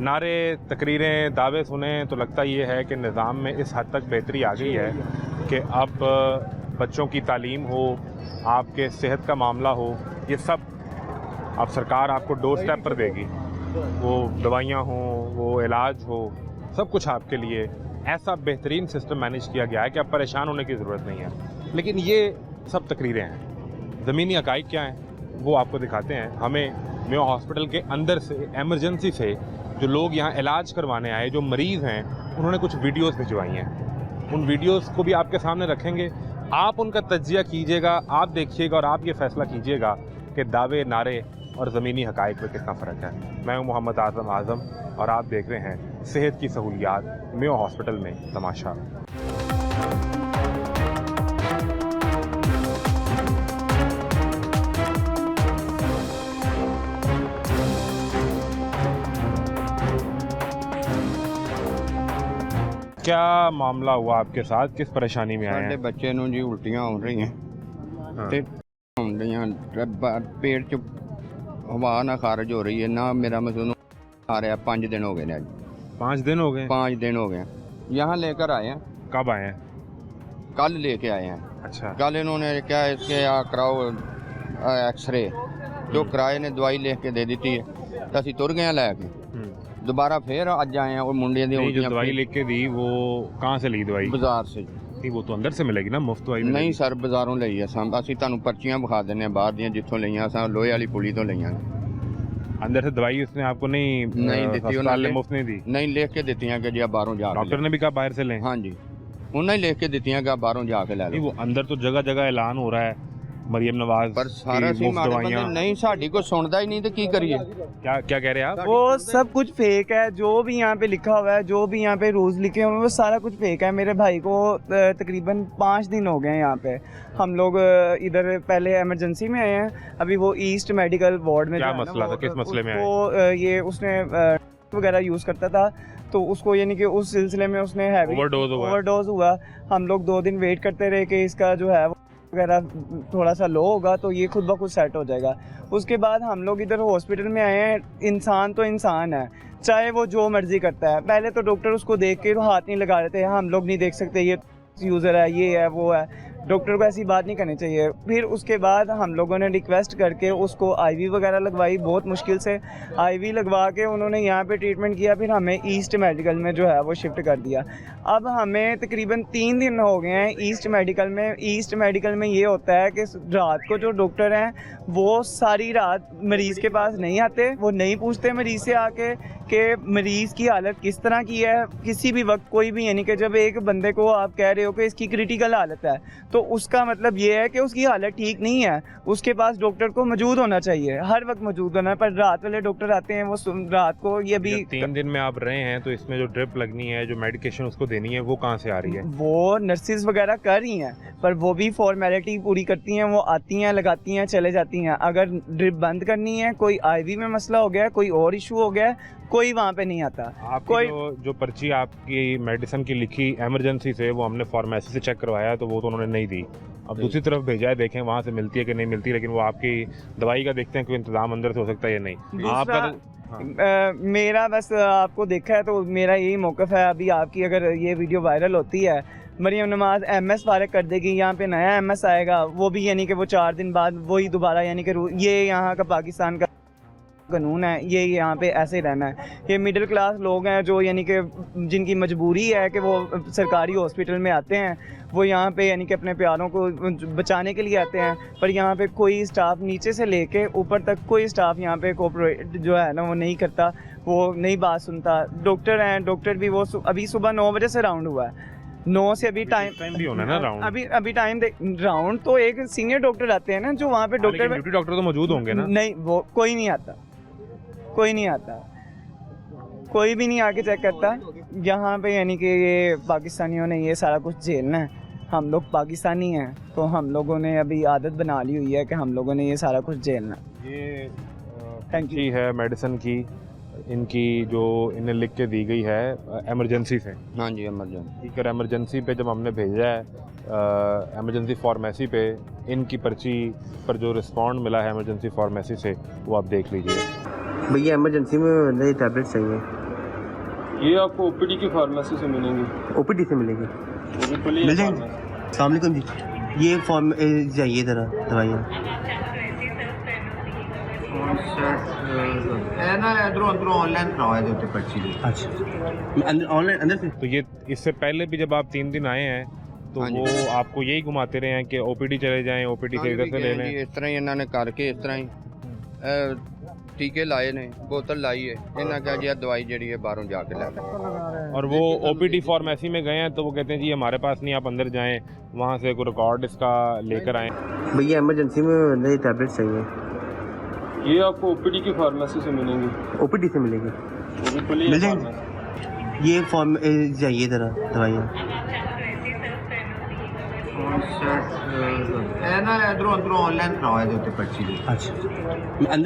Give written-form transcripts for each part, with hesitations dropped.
नारे, तकरीरें, दावे सुने तो लगता ये है कि निज़ाम में इस हद तक बेहतरी आ गई है कि अब बच्चों की तालीम हो, आपके सेहत का मामला हो, ये सब अब सरकार आपको डोर स्टेप पर देगी। वो दवाइयाँ हों, वो इलाज हो, सब कुछ आपके लिए ऐसा बेहतरीन सिस्टम मैनेज किया गया है कि अब परेशान होने की ज़रूरत नहीं है। लेकिन ये सब तकरीरें हैं, ज़मीनी हक़ाइक़ क्या हैं वो आपको दिखाते हैं। हमें मेयो हॉस्पिटल के अंदर से एमरजेंसी से जो लोग यहाँ इलाज करवाने आए, जो मरीज़ हैं, उन्होंने कुछ वीडियोस भिजवाई हैं। उन वीडियोस को भी आपके सामने रखेंगे, आप उनका तज्जिया कीजिएगा, आप देखिएगा और आप ये फ़ैसला कीजिएगा कि दावे, नारे और ज़मीनी हक़ाइक़ में कितना फ़र्क है। मैं हूँ मोहम्मद आज़म और आप देख रहे हैं सेहत की सहूलियात मेयो हॉस्पिटल में तमाशा। क्या मामला हुआ आपके साथ, किस परेशानी में आए हैं? बच्चे नूं जी उल्टियां हो रही हैं ते होण डईयां, पेट च हवा ना खारिज हो रही है ना, मेरा मसून आ रहा है। 5 दिन हो गए ने। 5 दिन हो गए? 5 दिन हो गए। यहाँ लेकर आए हैं। कब आए हैं? कल लेके आए हैं। अच्छा। कल इन्होंने क्या इसके कराओ एक्सरे, जो कराए ने दवाई लिख के दे दी है तो असी तुर गए लैके। दोबारा फिर अज आए हैं। और मुंडे दी जो दवाई लिख के दी वो कहाँ से ली दवाई? बाजार से। नहीं, वो तो अंदर से मिलेगी ना, मुफ्त दवाई नहीं सर, बाजारों ਲਈ ਅਸੀਂ ਤੁਹਾਨੂੰ पर्चियां ਵਿਖਾ ਦਿੰਨੇ ਆ ਬਾਹਰ ਦੀਆਂ, जिथों ਲਈਆਂ ਅਸਾਂ ਲੋਹੇ वाली पुली तो ਲਈਆਂ। अंदर से दवाई उसने आपको नहीं दी? अस्पताल ने मुफ्त नहीं दी? नहीं, लिख के दित्तियां कि जी आप बाहरों जा। डॉक्टर ने भी कहा बाहर से लें? हाँ जी, उन्हें लिख के दित्तियां कि आप बाहरों जाके ले लो। वो अंदर तो जगह जगह ऐलान हो रहा है मरियम नवाज पर सारा दवाइयां नहीं, साड़ी को सुनता ही नहीं तो की करिए। क्या क्या कह रहे हैं आप? वो सब कुछ फेक है, जो भी यहाँ पे लिखा हुआ है, जो भी यहाँ पे रूल्स लिखे हुए हैं, वो सारा कुछ फेक है। मेरे भाई को तकरीबन 5 दिन हो गए हैं यहाँ पे। हम लोग इधर पहले इमरजेंसी में आए हैं, अभी वो ईस्ट मेडिकल वार्ड में। क्या मसला था, किस मसले में आए? ये उसने वगैरह यूज़ करता था, तो उसको यानी कि उस सिलसिले में उसने ओवरडोज हुआ। हम लोग 2 दिन वेट करते रहे कि इसका जो है वगैरह थोड़ा सा लो होगा तो ये खुद ब खुद सेट हो जाएगा। उसके बाद हम लोग इधर हॉस्पिटल में आए हैं। इंसान तो इंसान है, चाहे वो जो मर्जी करता है। पहले तो डॉक्टर उसको देख के हाथ नहीं लगा रहे थे, हम लोग नहीं देख सकते ये यूज़र है, ये है, वो है। डॉक्टर को ऐसी बात नहीं करनी चाहिए। फिर उसके बाद हम लोगों ने रिक्वेस्ट करके उसको आईवी वगैरह लगवाई, बहुत मुश्किल से आईवी लगवा के उन्होंने यहाँ पे ट्रीटमेंट किया। फिर हमें ईस्ट मेडिकल में जो है वो शिफ्ट कर दिया। अब हमें तकरीबन 3 दिन हो गए हैं ईस्ट मेडिकल में। ईस्ट मेडिकल में ये होता है कि रात को जो डॉक्टर हैं वो सारी रात मरीज़ के पास नहीं आते, वो नहीं पूछते मरीज़ से आके कि मरीज़ की हालत किस तरह की है। किसी भी वक्त कोई भी, यानी कि जब एक बंदे को आप कह रहे हो कि इसकी क्रिटिकल हालत है, तो उसका मतलब ये है कि उसकी हालत ठीक नहीं है, उसके पास डॉक्टर को मौजूद होना चाहिए, हर वक्त मौजूद होना है। पर रात वाले डॉक्टर आते हैं, वो रात को ये भी 3 दिन में आप रहे हैं, तो इसमें जो ड्रिप लगनी है, जो मेडिकेशन उसको देनी है, वो कहाँ से आ रही है? वो नर्सिस वगैरह कर रही हैं, पर वो भी फॉर्मेलिटी पूरी करती हैं। वो आती हैं, लगाती हैं, चले जाती हैं। अगर ड्रिप बंद करनी है, कोई आईवी में मसला हो गया, कोई और इशू हो गया, कोई वहाँ पे नहीं आता। कोई जो पर्ची आपकी मेडिसिन की लिखी इमरजेंसी से, वो हमने फार्मेसी से चेक करवाया तो वो तो उन्होंने नहीं दी। अब दूसरी तरफ भेजा है, देखें वहाँ से मिलती है कि नहीं मिलती, लेकिन वो आपकी दवाई का देखते हैं कोई इंतजाम अंदर से हो सकता है या नहीं। आपका मेरा बस आपको देखा है तो मेरा यही मौक़िफ़ है। अभी आपकी अगर ये वीडियो वायरल होती है, मरियम नवाज MS फारिग कर देगी, यहाँ पे नया MS आएगा, वो भी यानी कि वो 4 दिन बाद वही दोबारा, यानी कि ये यहाँ का पाकिस्तान का कानून है, ये यहाँ पे ऐसे रहना है। ये मिडिल क्लास लोग हैं जो यानी कि जिनकी मजबूरी है कि वो सरकारी हॉस्पिटल में आते हैं, वो यहाँ पे यानी कि अपने प्यारों को बचाने के लिए आते हैं। पर यहाँ पे कोई स्टाफ नीचे से लेके ऊपर तक कोई स्टाफ यहाँ पे कोऑपरेट जो है ना वो नहीं करता, वो नहीं बात सुनता। डॉक्टर हैं, डॉक्टर भी वो अभी सुबह 9 बजे से राउंड हुआ है, 9 से अभी टाइम भी होना ना राउंड। अभी टाइम राउंड तो एक सीनियर डॉक्टर आते हैं ना, जो वहाँ पे डॉक्टर तो मौजूद होंगे ना? नहीं, वो कोई नहीं आता, कोई नहीं आता, कोई भी नहीं आके चेक करता यहाँ पे। यानी कि ये पाकिस्तानियों ने ये सारा कुछ झेलना है। हम लोग पाकिस्तानी हैं तो हम लोगों ने अभी आदत बना ली हुई है कि हम लोगों ने ये सारा कुछ झेलना। ये पर्ची है मेडिसिन की, इनकी जो इन्हें लिख के दी गई है इमरजेंसी से। हाँ जी, इमरजेंसी। ठीक है, इमरजेंसी पे जब हमने भेजा है इमरजेंसी फार्मेसी पे, इनकी पर्ची पर जो रिस्पॉन्ड मिला है इमरजेंसी फार्मेसी से, वो आप देख लीजिए। भैया इमरजेंसी में नहीं टैबलेट चाहिए। ये आपको ओपीडी की फार्मेसी से मिलेंगी। ओपीडी से मिलेगी? वो भी खुली है मिल जाएंगी। फार्मेसी। अस्सलाम वालेकुम जी, ये फॉर्म चाहिए ज़रा दवाइयाँ। इधरों अंदरों ऑनलाइन करवाए थे पर्ची दी। अच्छा, ऑनलाइन अंदर से? तो ये इससे पहले भी जब आप 3 दिन आए हैं तो हाँ जी। वो आपको यही घुमाते रहे हैं कि ओपीडी चले जाएं, ओपीडी से इधर से ले लें? इस तरह ही इन्होंने करके इस तरह ही टीके लाए ने, बोतल लाई है, इन्हें कहा जी दवाई जी बाहरों जाके लै लो। और वो ओपीडी फार्मेसी में गए हैं तो वो कहते हैं जी हमारे पास नहीं, आप अंदर जाएं, वहाँ से कोई रिकॉर्ड इसका लेकर आएँ। भैया इमरजेंसी में टैबलेट चाहिए। ये आपको ओपीडी की फार्मेसी से मिलेंगी। ओपीडी से मिलेगी? वो भी खुली है मिल जाएंगी। फार्मेसी। ये फॉर्म चाहिए ज़रा दवाइयाँ। इधरों अंदरों ऑनलाइन करवाए थे पर्ची दी। अच्छा,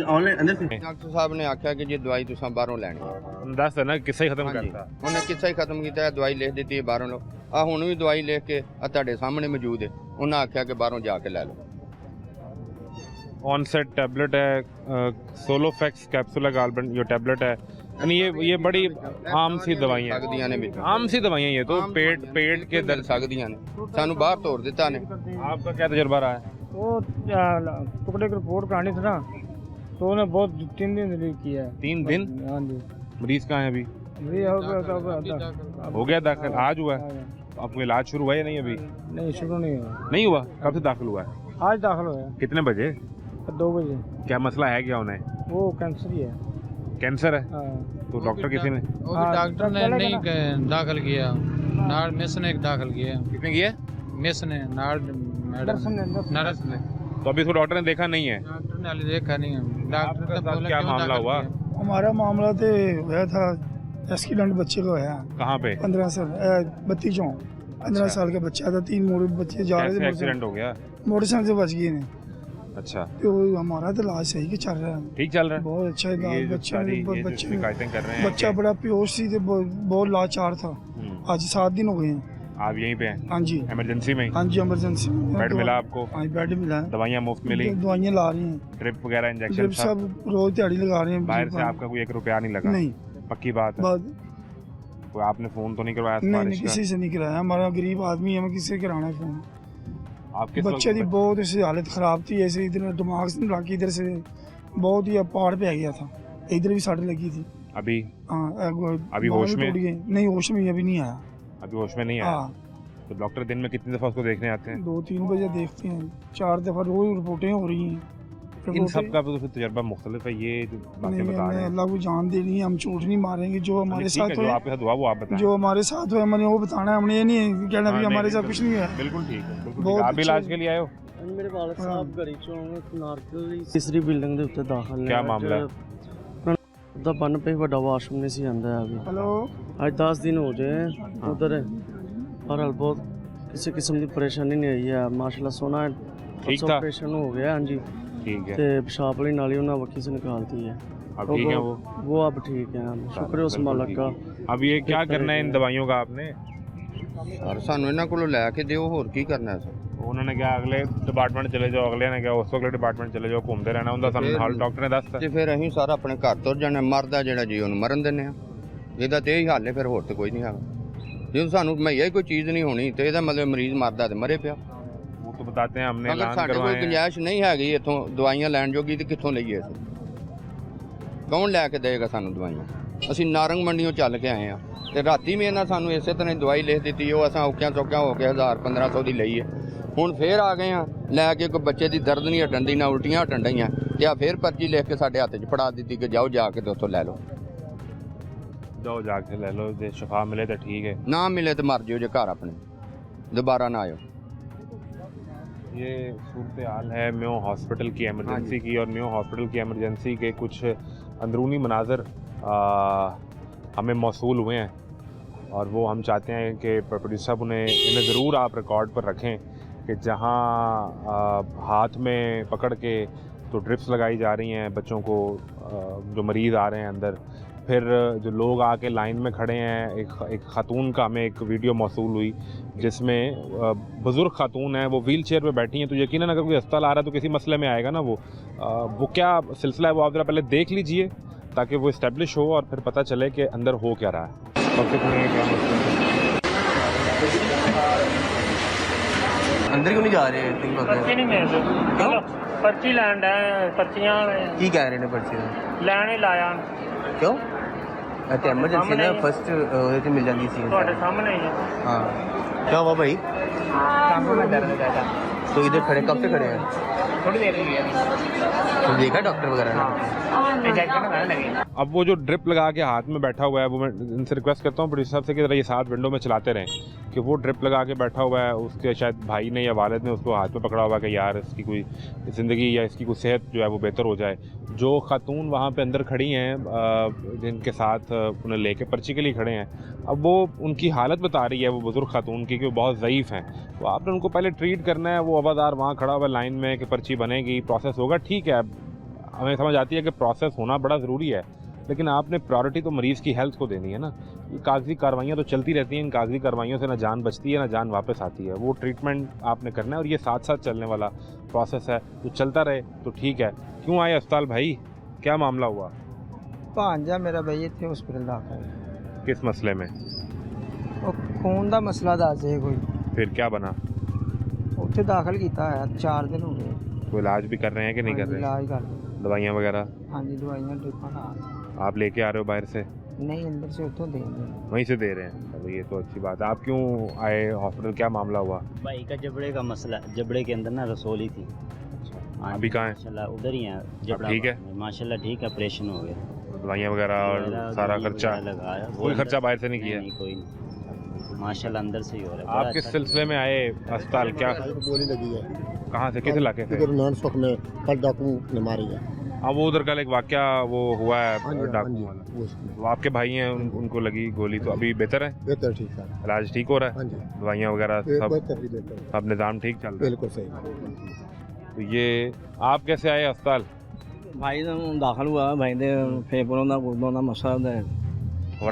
ऑनलाइन अंदर से? डॉक्टर साहब ने आख्या कि जी दवाई तुसा बाहरों लैनी है। दस है ना, किस्सा ही खत्म हाँ जी, करता। उन्हें किस्सा ही खत्म किया, दवाई लिख दी है बाहरों लो। हुण भी दवाई लिख के तुहाडे सामने मौजूद है, उन्हें आख्या कि बाहरों जाके लै लो। ऑनसेट टैबलेट है, सोलोफेक्स कैप्सूल गालबन ये टैबलेट है, यानी ये बड़ी आम सी दवाइयाँ सकदियां ने विच आम सी दवाइयाँ ये तो पेट के दर्द सकदियां ने, सानू बाहर तोड़ दिता ने। आपका क्या तजुर्बा रहा है? वो टुकड़े की रिपोर्ट करानी थी ना, तो उन्हें बहुत 3 दिन डिलीट किया है। 3 दिन? हाँ जी। मरीज कहाँ है अभी? अभी हो गया दाखिल? आज हुआ है? आपको इलाज शुरू हुआ या नहीं अभी? नहीं, शुरू नहीं हुआ, नहीं हुआ? कब से दाखिल हुआ है? आज दाखिल हुआ है कितने बजे? 2 बजे। क्या मसला है क्या उन्हें? वो कैंसर ही है। कैंसर है? हाँ। तो डॉक्टर किसी ने? डॉक्टर ने नहीं दाखिल किया, नाड़ मिस ने दाखिल किया, किसने किया? मिस ने नाड़ मैडम नर्स ने। तो अभी तो डॉक्टर ने देखा नहीं है? डॉक्टर ने हाले देखा नहीं है। डॉक्टर आपके ने साथ बोला क्या क्यों मामला दाखिल हुआ? किया? हमारा मामला तो हुआ था, एक्सीडेंट बच्चे का होया कहाँ पे? 15 साल 32 चौं 15 साल का बच्चा था। 3 मोड़ बच्चे जा रहे कैसे थे, एक्सीडेंट हो गया? मोटरसाइकिल से बच गए ने। अच्छा, तो हमारा तो इलाज सही के चल रहा है, ठीक चल रहा है? बहुत अच्छा ये इलाज। जो बच्चे सारी ये जो बच्चे शिकायतें कर रहे हैं बच्चा कि- बड़ा बेहोश थी, बहुत लाचार था। आज 7 दिन हो गए हैं। आप यहीं पे हैं? हाँ जी, इमरजेंसी में ही? हाँ जी, इमरजेंसी में बेड मिला आपको? हाँ, बेड मिला है, दवाइयाँ मुफ्त मिली? दवाइयाँ ला रही हैं, ड्रिप वगैरह इंजेक्शन ड्रिप सब रोज दिहाड़ी लगा रहे हैं। बाहर से आपका कोई 1 रुपया नहीं लगा? नहीं, पक्की बात है? बाद कोई आपने फोन तो नहीं करवाया नहीं, सिफारिश का? किसी से नहीं कराया। हमारा गरीब आदमी है, हमें किससे कराना है फोन। आप किस बच्चे वक्त- की बहुत ऐसी हालत खराब थी, ऐसे इधर दिमाग से लग के इधर से बहुत ही पहाड़ पे आ गया था, इधर भी सट लगी थी। अभी हाँ, अभी बाल होश में? टूट गए। नहीं, होश में अभी नहीं आया। अभी होश में नहीं आया? हाँ, तो डॉक्टर दिन में कितनी दफा उसको देखने आते हैं? 2-3 बजे देखते हैं, 4 दफा रोज रिपोर्टें हो रही हैं। इन सब का तो फिर तजर्बा मुख्तलिफ है, ये जो बातें नहीं, बता रहे हमें हैं। अल्लाह को जान देनी है, हम झूठ नहीं मारेंगे। जो हमारे ठीक है, साथ जो हुआ, आपके साथ हुआ वो आप बताएं। जो हमारे साथ हुआ हमने वो बताना है। हमने ये नहीं कहना हाँ, भी नहीं, हमारे साथ नहीं, कुछ नहीं हुआ। बिल्कुल ठीक है, बिल्कुल ठीक बहुत है। आप भी इलाज अच्छे- के लिए आए हो? मेरे वालिद हाँ। साहब घड़ी चों नारकल तीसरी बिल्डिंग ਦੇ ਉੱਤੇ ਦਾਖਲ ਨੇ। क्या मामला है? ਦਾ ਬੰਨ पे ਵੱਡਾ ਵਾਸ਼ਰੂਮ ਨਹੀਂ ਸੀ ਆਂਦਾ ਅਭੀ। हेलो, आज 10 दिन हो गए उधर पर बहुत किसी किस्म की परेशानी नहीं आई है माशाल्लाह। सोना ठीक था? ऑपरेशन हो गया। हाँ जी, ठीक है। ते पेशाब वाली नाली उन्हें वक्की से निकाल दी है। अब ठीक है वो अब ठीक है, शुक्र है उस मालिक का। अब ये क्या करना है इन दवाइयों का आपने? और सानू इन्हां कोलों लै के दिओ, होर की करना है? उन्होंने क्या अगले डिपार्टमेंट चले जाओ, अगले ने क्या उस अगले डिपार्टमेंट चले जाओ, घूमते रहना उनका सानू हाल डॉक्टर ने दसता। ਤੇ ਫਿਰ ਅਸੀਂ ਸਾਰਾ ਆਪਣੇ ਘਰ ਤੁਰ ਜਾਣਾ। ਮਰਦਾ ਜਿਹੜਾ ਜੀ ਉਹਨੂੰ ਮਰਨ ਦਿੰਦੇ ਆ। ਇਹਦਾ ਤੇ ਇਹੀ ਹੱਲ ਹੈ, ਫਿਰ ਹੋਰ ਤੇ ਕੋਈ ਨਹੀਂ ਹੈਗਾ। ਜਦੋਂ ਸਾਨੂੰ ਮੁਹੱਈਆ ਹੀ ਕੋਈ ਚੀਜ਼ ਨਹੀਂ ਹੋਣੀ ਤੇ ਇਹਦਾ ਮਤਲਬ ਮਰੀਜ਼ ਮਰਦਾ ਤੇ ਮਰੇ ਪਿਆ। वो तो बताते हैं हमने ਅਗਰ ऐलान ਸਾਡੇ ਕੋਲ करवाए हैं। ਗੁੰਜਾਇਸ਼ ਨਹੀਂ ਹੈਗੀ ਇੱਥੋਂ ਦਵਾਈਆਂ ਲੈਣ ਜੋਗੀ ਤੇ ਕਿੱਥੋਂ ਲਈਏ ਅਸੀਂ? ਕੌਣ ਲੈ ਕੇ ਦੇਗਾ ਸਾਨੂੰ ਦਵਾਈਆਂ? ਅਸੀਂ ਨਾਰੰਗ ਮੰਡੀੋਂ ਚੱਲ ਕੇ ਆਏ ਆ ਤੇ ਰਾਤੀ ਵੀ ਇਹਨਾਂ ਸਾਨੂੰ ਇਸੇ ਤਰ੍ਹਾਂ ਹੀ ਦਵਾਈ ਲਿਖ ਦਿੱਤੀ। ਉਹ ਅਸਾਂ ਔਕਿਆਂ ਚੌਕਿਆਂ ਹੋ ਕੇ 1000-1500 ਦੀ ਲਈ ਹੈ। ਹੁਣ ਫੇਰ ਆ ਗਏ ਆ ਲੈ ਕੇ, ਕੋਈ ਬੱਚੇ ਦੀ ਦਰਦ ਨਹੀਂ ਹਟਣ ਦੀ, ਨਾ ਉਲਟੀਆਂ ਹਟਣ ਡਈਆਂ, ਤੇ ਆ ਫੇਰ ਪਰਚੀ ਲਿਖ ਕੇ ਸਾਡੇ ਹੱਥ 'ਚ ਫੜਾ ਦਿੱਤੀ ਕਿ ਜਾਓ ਜਾ ਕੇ ਤੇ ਉੱਥੋਂ ਲੈ ਲਓ। जाओ जाके ले लो, जे शफा मिले तो ठीक है। ਨਾ ਮਿਲੇ ਤੇ ਮਰ ਜਿਓ ਜੇ ਘਰ ਆਪਣੇ, ਦੁਬਾਰਾ ਨਾ ਆਇਓ। ये सूरत हाल है म्यो हॉस्पिटल की एमरजेंसी की, और म्यो हॉस्पिटल की एमरजेंसी के कुछ अंदरूनी मनाजर हमें मौसूल हुए हैं, और वो हम चाहते हैं कि प्रोड्यूसर साहब इन्हें ज़रूर आप रिकॉर्ड पर रखें कि जहाँ हाथ में पकड़ के तो ड्रिप्स लगाई जा रही हैं बच्चों को, जो मरीज़ आ रहे हैं अंदर, फिर जो लोग आके लाइन में खड़े हैं। एक ख़ातून का हमें एक वीडियो मौसूल हुई जिसमें बुज़ुर्ग ख़ातून है, वो व्हील चेयर पर बैठी हैं, तो यकीनन अगर कोई अस्पताल आ रहा है तो किसी मसले में आएगा ना वो क्या सिलसिला है वो आप ज़रा पहले देख लीजिए ताकि वो इस्टेब्लिश हो और फिर पता चले कि अंदर हो क्या रहा है। पॉकेट में क्या मसला है? अंदर क्यों नहीं जा रहे पर्ची नहीं मिल रही क्यों? पर्ची लैंड है पर्चियां की कह रहे ने पर्ची ਦਾ ਲੈਣ ਹੀ ਲਾਇਆ क्यों अच्छा एमरजेंसी ना फर्स्ट ਉਹਦੇ ਤੇ ਮਿਲ ਜਾਂਦੀ ਸੀ ਤੁਹਾਡੇ ਸਾਹਮਣੇ ਹੀ ਹੈ हाँ क्या हुआ भाई ਕਾਂਗੋ में दर्द रहता तो इधर खड़े कब से खड़े हैं थोड़ी देर हुई है तो देखा डॉक्टर वगैरह ने इंजेक्शन लगाने लगे अब वो जो ड्रिप लगा के हाथ में बैठा हुआ है, वो मैं इनसे रिक्वेस्ट करता हूँ प्रोड्यूसर साहब से कि ज़रा ये साथ विंडो में चलाते रहें कि वो ड्रिप लगा के बैठा हुआ है, उसके शायद भाई ने या वालिद ने उसको हाथ में पकड़ा हुआ कि यार इसकी कोई ज़िंदगी या इसकी कोई सेहत जो है वो बेहतर हो जाए। जो खातून वहाँ पे अंदर खड़ी हैं जिनके साथ उन्हें लेके पर्ची के लिए खड़े हैं, अब वो उनकी हालत बता रही है वो बुज़ुर्ग खातून की कि वो बहुत ज़ईफ़ हैं, तो आपने उनको पहले ट्रीट करना है। वो हवादार वहाँ खड़ा हुआ लाइन में कि पर्ची बनेगी, प्रोसेस होगा, ठीक है, हमें समझ आती है कि प्रोसेस होना बड़ा ज़रूरी है, लेकिन आपने प्रायोरिटी तो मरीज़ की हेल्थ को देनी है ना। ये कागजी कार्रवाइयाँ तो चलती रहती हैं, इन कागजी कार्रवाइयों से ना जान बचती है ना जान वापस आती है। वो ट्रीटमेंट आपने करना है और ये साथ साथ चलने वाला प्रोसेस है, तो चलता रहे तो ठीक है। क्यों आए अस्पताल भाई, क्या मामला हुआ? भांजा मेरा भाई इतने हॉस्पिटल दाखिल किस मसले में? खून का मसला दस है कोई फिर क्या बना? उत्थे दाखिल किया है 4 दिन हो गए। कोई इलाज भी कर रहे हैं कि नहीं कर रहे? इलाज कर दवाइयाँ वगैरह हाँ जी दवाइयाँ ड्रिपां आप लेके आ रहे हो बाहर से? नहीं अंदर से उतो दे वहीं से दे रहे हैं, चलो ये तो अच्छी बात है। आप क्यों आए हॉस्पिटल, क्या मामला हुआ? भाई का जबड़े का मसला, जबड़े के अंदर ना रसोली थी। हाँ, अभी कहाँ है? माशाल्लाह उधर ही है जबड़ा। ठीक है? माशाल्लाह ठीक है, ऑपरेशन हो गया, दवाइयाँ वगैरह और सारा खर्चा? लगाया, कोई खर्चा बाहर से नहीं किया? नहीं कोई नहीं, माशाल्लाह अंदर से ही हो रहा है। आप किस सिलसिले में आए अस्पताल, क्या गोली लगी है कहाँ से, किस इलाके से? इधर नान सुख में कल डाकू ने मारी है। हाँ वो उधर कल एक वाकया वो हुआ हाँ है जी, डाकू हाँ जी, वाला, वो उसमें। वो आपके भाई हैं, उनको लगी गोली, तो अभी बेहतर है? बेहतर ठीक है। इलाज ठीक हो रहा है? हाँ जी दवाइयाँ वगैरह सब बेहतर ही बेहतर सब निज़ाम ठीक चल रहा है? बिल्कुल सही। तो ये आप कैसे आए अस्पताल? भाई दाखिल हुआ, भाई दे फेफड़ों का गुर्दों का मसला हो रहा है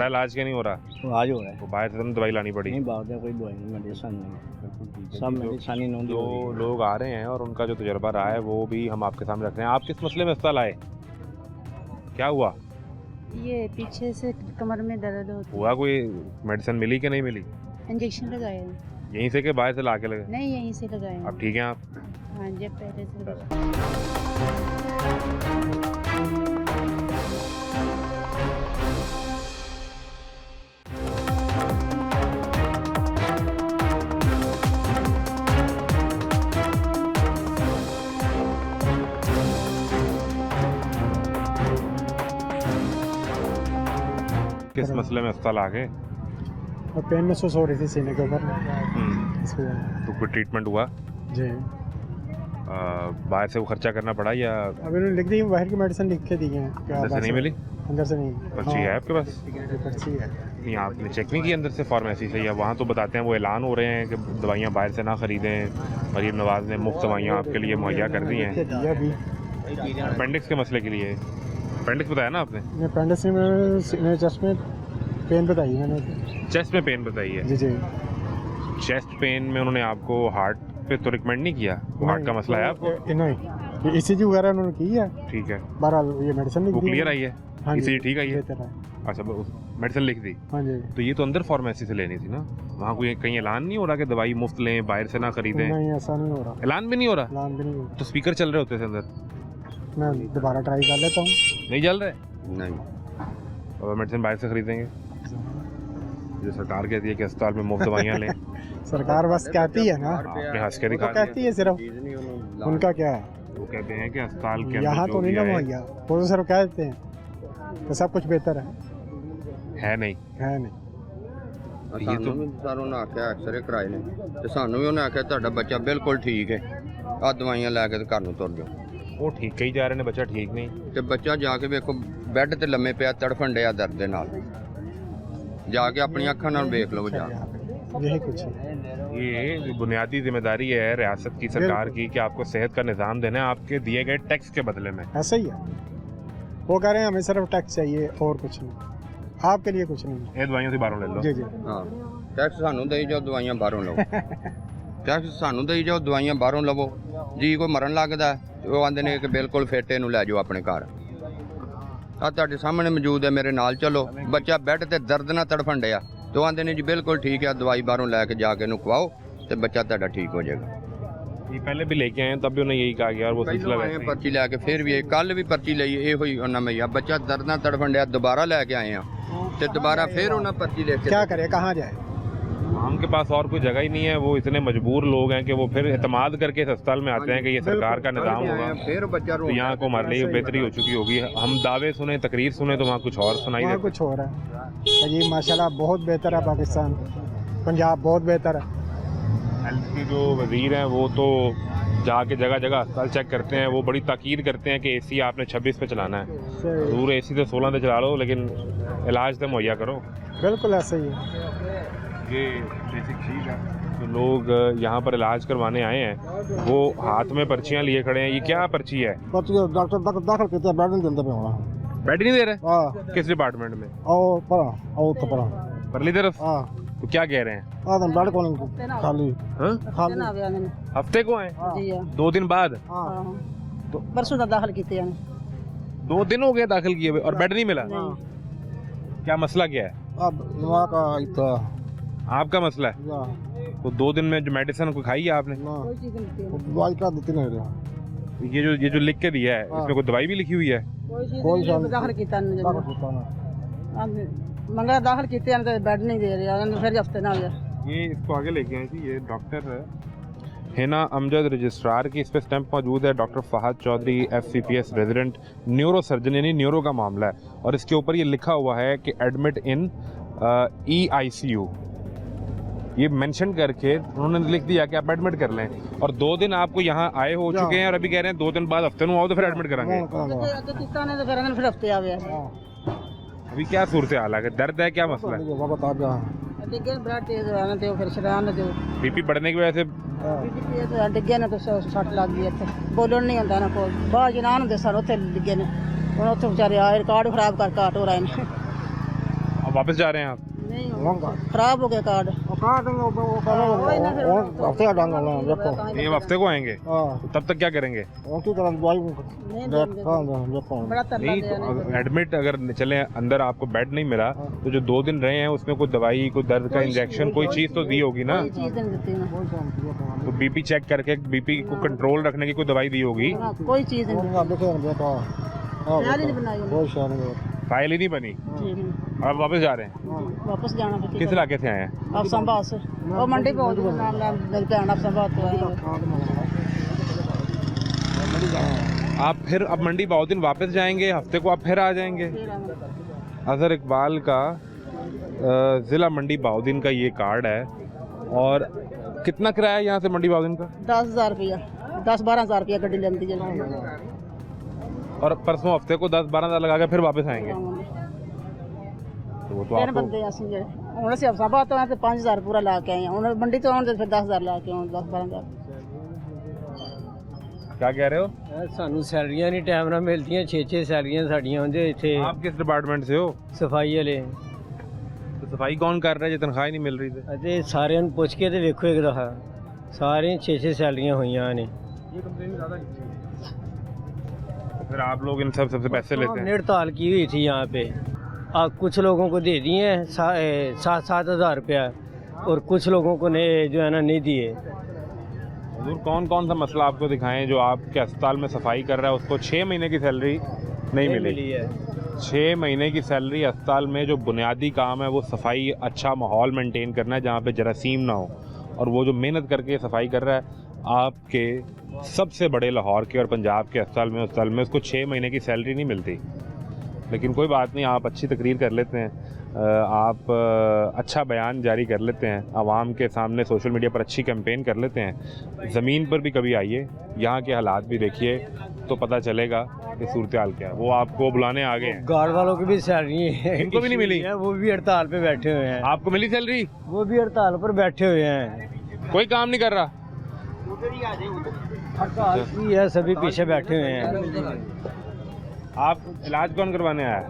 इलाज क्या नहीं हो रहा? आज हो रहा है। तो बाहर से तो दवाई लानी पड़ी? नहीं बात है, कोई दवाई नहीं, मेडिसन नहीं, सब मेडिसन ही नहीं। जो लोग आ रहे हैं और उनका जो तजुर्बा रहा है वो भी हम आपके सामने रख रहे हैं। आप किस मसले में अस्पताल आए, क्या हुआ? ये पीछे से कमर में दर्द होता हुआ कोई मेडिसिन मिली कि नहीं मिली? है। इंजेक्शन लगाए यहीं से कि बाहर से ला के लगे? नहीं यहीं से लगाए हैं। अब ठीक हैं आप? हाँ जी पहले से लगाए। किस मसले में अस्पताल आ गए? पेन महसूस हो रही थी सीने के ऊपर। तो कोई ट्रीटमेंट हुआ? जी बाहर से वो खर्चा करना पड़ा या अभी उन्होंने लिख दी, बाहर की मेडिसिन लिख के दी है। अंदर से नहीं मिली? अंदर से नहीं। पर्ची है आपके पास? पर्ची है। नहीं आपने चेक नहीं की अंदर से फार्मेसी से? या वहाँ तो बताते हैं वो ऐलान हो रहे हैं कि दवाइयाँ बाहर से ना खरीदें, मरीम नवाज ने मुफ्त दवाइयाँ आपके लिए मुहैया कर दी हैं। अपेंडिक्स के मसले के लिए अपेंडिक्स बताया ना आपने? अपेंडिक्स में चेस्ट में पेन बताई मैंने। चेस्ट में पेन बताई है? जी जी। चेस्ट पेन में उन्होंने आपको हार्ट पे तो रिकमेंड नहीं किया? वो हार्ट का मसला है आपको? नहीं, ECG वगैरह उन्होंने की है। ठीक है, बहरहाल ये मेडिसिन लिख वो दी क्लियर आई है? हाँ जी, ECG ठीक आई है? बेहतर है। अच्छा मेडिसिन लिख दी? हाँ जी। तो ये तो अंदर फार्मेसी से लेनी थी ना, वहाँ कोई कहीं ऐलान नहीं हो रहा कि दवाई मुफ्त लें, बाहर से ना खरीदें? नहीं ऐसा नहीं हो रहा, ऐलान भी नहीं हो रहा? ऐलान भी नहीं हो रहा। तो स्पीकर चल रहे होते थे अंदर? मैं दोबारा ट्राई कर लेता हूँ। नहीं चल रहे? नहीं। और मेडिसिन बाहर से खरीदेंगे? जो सरकार कहती है कि अस्पताल में मुफ्त दवाइयाँ लें। सरकार बस कहती है ना, आपने हंस के वो दिखा तो कहती है सिर्फ, उनका क्या है, वो कहते हैं कि अस्पताल के यहाँ अंदर तो जो नहीं भी ना है मुहैया, वो तो सिर्फ कह देते हैं तो सब कुछ बेहतर है नहीं। है नहीं। ਸਾਨੂੰ ਵੀ ਸਰ ਉਹਨਾਂ ਆਖਿਆ ਐਕਸਰੇ ਕਰਾਏ ਨੇ ਤੇ ਸਾਨੂੰ ਵੀ ਉਹਨੇ ਆਖਿਆ ਤੁਹਾਡਾ ਬੱਚਾ ਬਿਲਕੁਲ ਠੀਕ ਹੈ, ਆ ਦਵਾਈਆਂ ਲੈ ਕੇ ਤੇ ਘਰ ਨੂੰ ਤੁਰ ਜਾਓ। ਉਹ ਠੀਕ ਕਹੀ ਜਾ ਰਹੇ ਨੇ ਬੱਚਾ ਠੀਕ ਨਹੀਂ, ਤੇ ਬੱਚਾ ਜਾ ਕੇ ਵੇਖੋ ਬੈੱਡ ਤੇ ਲੰਮੇ ਪਿਆ ਤੜਫਣ ਡਿਆ ਦਰਦ ਦੇ ਨਾਲ, ਜਾ ਕੇ ਆਪਣੀਆਂ ਅੱਖਾਂ ਨਾਲ ਵੇਖ ਲਓ ਜਾ। यही कुछ है। ये जो बुनियादी जिम्मेदारी है रियासत की, सरकार की, कि आपको सेहत का निज़ाम देना है आपके दिए गए टैक्स के बदले में। ऐसा ही है, वो कह रहे हैं हमें सिर्फ टैक्स चाहिए और कुछ नहीं, आपके लिए कुछ नहीं। ये दवाइयों से बाहरों ले लो। जी जी ਹਾਂ ਟੈਕਸ ਸਾਨੂੰ ਦੇਈ ਜਾਓ, ਦਵਾਈਆਂ ਬਾਹਰੋਂ ਲਓ। ਟੈਕਸ ਸਾਨੂੰ ਦੇਈ ਜਾਓ, ਦਵਾਈਆਂ ਬਾਹਰੋਂ ਲਵੋ। ਜੀ ਕੋਈ ਮਰਨ ਲੱਗਦਾ ਤੇ ਉਹ ਆਂਦੇ ਨੇ ਕਿ ਬਿਲਕੁਲ ਫਿੱਟ, ਇਹਨੂੰ ਲੈ ਜਾਓ ਆਪਣੇ ਘਰ। ਆ ਤੁਹਾਡੇ ਸਾਹਮਣੇ ਮੌਜੂਦ ਹੈ, ਮੇਰੇ ਨਾਲ ਚਲੋ। ਬੱਚਾ ਬੈੱਡ ਤੇ ਦਰਦ ਨਾਲ ਤੜਫਣ ਡਿਆ ਤੇ ਆਂਦੇ ਨੇ ਜੀ ਬਿਲਕੁਲ ਠੀਕ ਹੈ, ਦਵਾਈ ਬਾਹਰੋਂ ਲੈ ਕੇ ਜਾ ਕੇ ਇਹਨੂੰ ਖਵਾਓ ਤੇ ਬੱਚਾ ਤੁਹਾਡਾ ਠੀਕ ਹੋ ਜਾਏਗਾ। ये पहले भी लेके आए हैं, तब भी उन्हें यही कहा गया और वो सिलसिला वैसे ही। पर्ची लैके फिर भी कल भी पर्ची ली ये हुई उन्हें मैं बच्चा दर्द ना तड़फन दिया, दोबारा लैके आए हैं तो दोबारा फिर उन्हें पर्ची लेके क्या करे, कहाँ जाए? आम के पास और कोई जगह ही नहीं है, वो इतने मजबूर लोग हैं कि वो फिर एतमाद करके इस अस्पताल में आते हैं कि ये सरकार का निज़ाम होगा, फिर बच्चा तो यहाँ को हमारे लिए बेहतरी हो चुकी होगी। हम दावे सुने, तकरीर सुने तो वहाँ कुछ और सुनाई देता। कुछ हो रहा है जी, माशाल्लाह बहुत बेहतर है पाकिस्तान, पंजाब बहुत बेहतर है। हेल्थ के जो वजीर हैं वो तो जाके जगह जगह अस्पताल चेक करते हैं, वो बड़ी ताकीद करते हैं कि एसी आपने 26 पे चलाना है, दूर एसी तो 16 पे चला लो लेकिन इलाज तो मुहैया करो। बिल्कुल ऐसा ही है, ये बेसिक चीज़ है। तो लोग यहाँ पर इलाज करवाने आए हैं, वो हाथ में पर्चियाँ लिए खड़े हैं। ये क्या पर्ची है? डॉक्टर दाखिल करते बेड नहीं देते पे होना, बेड नहीं दे रहे? किस डिपार्टमेंट में? परली तरफ। तो क्या कह रहे हैं? बेड को नहीं खाली हफ्ते को आए, 2 दिन बाद? तो परसों का दाखिल किए 2 दिन हो गए दाखिल किए हुए और बेड नहीं मिला? क्या मसला क्या है? आपका मसला है? तो 2 दिन में जो मेडिसिन को खाई है आपने? दवाई का देते नहीं, ये जो लिख के दिया है इसमें कोई दवाई भी लिखी हुई है? मंगला दाखिल किए तो बेड नहीं दे रहे, फिर हफ्ते ना गया। ये इसको आगे लेके आए थी, ये डॉक्टर है हिना अमजद रजिस्ट्रार की, इस पे स्टैंप मौजूद है। Doctor Fahad Chaudhry FCPS resident neuro surgeon, यानी न्यूरो का मामला है, और इसके ऊपर ये लिखा हुआ है कि एडमिट इन EICU। ये मेंशन करके उन्होंने लिख दिया कि आप एडमिट कर लें, और 2 दिन आपको यहाँ आए हो चुके हैं और अभी कह रहे हैं 2 दिन बाद हफ्ते में आओ तो फिर एडमिट कराएंगे। फिर हफ्ते आ गया। अभी क्या सूरत हाल है, दर्द है, क्या मसला है? BP बढ़ने की वजह से डिगे ने तो 60 लग गई, बोलन नहीं आता ना कोई, बाहर जनान होंगे सर उत्थे डिगे ने, हम उत्थे बेचारे आए रिकॉर्ड खराब कर काट हो रहे हैं। अब वापस जा रहे हैं आप? नहीं, खराब हो गया कार्ड। ये हफ्ते को आएंगे, तो तब तक क्या करेंगे? नहीं, एडमिट अगर चले अंदर आपको बेड नहीं मिला तो जो 2 दिन रहे हैं उसमें कोई दवाई, कोई दर्द का इंजेक्शन, कोई चीज़ तो दी होगी ना? तो BP चेक करके BP को कंट्रोल रखने की कोई दवाई दी होगी? कोई चीज़ फाइल ही नहीं बनी। अब वापस जा रहे हैं? वापस जाना। किस इलाके से आए हैं? आप संभाल से, वो मंडी पे मेरी भैन आप संभाल तो आप फिर अब मंडी बाउद्दीन वापस जाएंगे, हफ्ते को आप फिर आ जाएंगे? अजहर इकबाल का ज़िला मंडी बाउद्दीन का ये कार्ड है। और कितना किराया है यहाँ से मंडी बाउद्दीन का? 10,000 रुपया, 10-12 हज़ार रुपया गड्डी लेती है। और परसों हफ्ते को 10-12 हज़ार लगा के फिर वापस आएंगे? तो वो तो आपको बंदे उन्होंने से संभाल तो 5,000 पूरा ला के आए, उन्होंने मंडी तो आने फिर 10,000 ला के 10-12 हज़ार। क्या कह रहे हो? सानू सैलरियां नहीं टाइम ਨਾਲ ਮਿਲਦੀਆਂ 6-6 ਸੈਲਰੀਆਂ ਸਾਡੀਆਂ ਹੁੰਦੇ ਇੱਥੇ। आप किस डिपार्टमेंट से हो? ਸਫਾਈ ਵਾਲੇ। तो सफाई कौन कर रहा है जो तनख्वाह ही नहीं मिल रही थी? ਅਤੇ ਸਾਰਿਆਂ ਨੂੰ ਪੁੱਛ ਕੇ ਤੇ ਵੇਖੋ ਇੱਕ ਦਫਾ, ਸਾਰੇ 6-6 ਸੈਲਰੀਆਂ ਹੋਈਆਂ ਨੇ। ये कंप्लेन ज़्यादा नहीं है। फिर आप लोग इन सबसे पैसे लेते हैं? हड़ताल की हुई थी यहाँ पे, कुछ लोगों को दे दिए हैं 7-7 हज़ार रुपया, और कुछ लोगों को ने जो है ना नहीं दिए। हुजूर कौन कौन सा मसला आपको दिखाएं जो आपके अस्पताल में सफाई कर रहा है उसको 6 महीने की सैलरी नहीं मिली है? 6 महीने की सैलरी अस्पताल में जो बुनियादी काम है वो सफाई, अच्छा माहौल मेंटेन करना है जहाँ पे जरासीम ना हो, और वो जो मेहनत करके सफाई कर रहा है आपके सबसे बड़े लाहौर के और पंजाब के अस्पताल में उसको 6 महीने की सैलरी नहीं मिलती। लेकिन कोई बात नहीं, आप अच्छी तकरीर कर लेते हैं, आप अच्छा बयान जारी कर लेते हैं, आवाम के सामने सोशल मीडिया पर अच्छी कैंपेन कर लेते हैं। ज़मीन पर भी कभी आइए, यहाँ के हालात भी देखिए तो पता चलेगा कि सूरत हाल क्या है। वो आपको बुलाने आ गए हैं। गार्ड वालों की भी सैलरी है, इनको भी नहीं मिली है, वो भी हड़ताल पे बैठे हुए हैं। आपको मिली सैलरी? वो भी हड़ताल पर बैठे हुए हैं, कोई काम नहीं कर रहा। हड़ताल की है, सभी पीछे बैठे हुए हैं। आप इलाज कौन करवाने आया?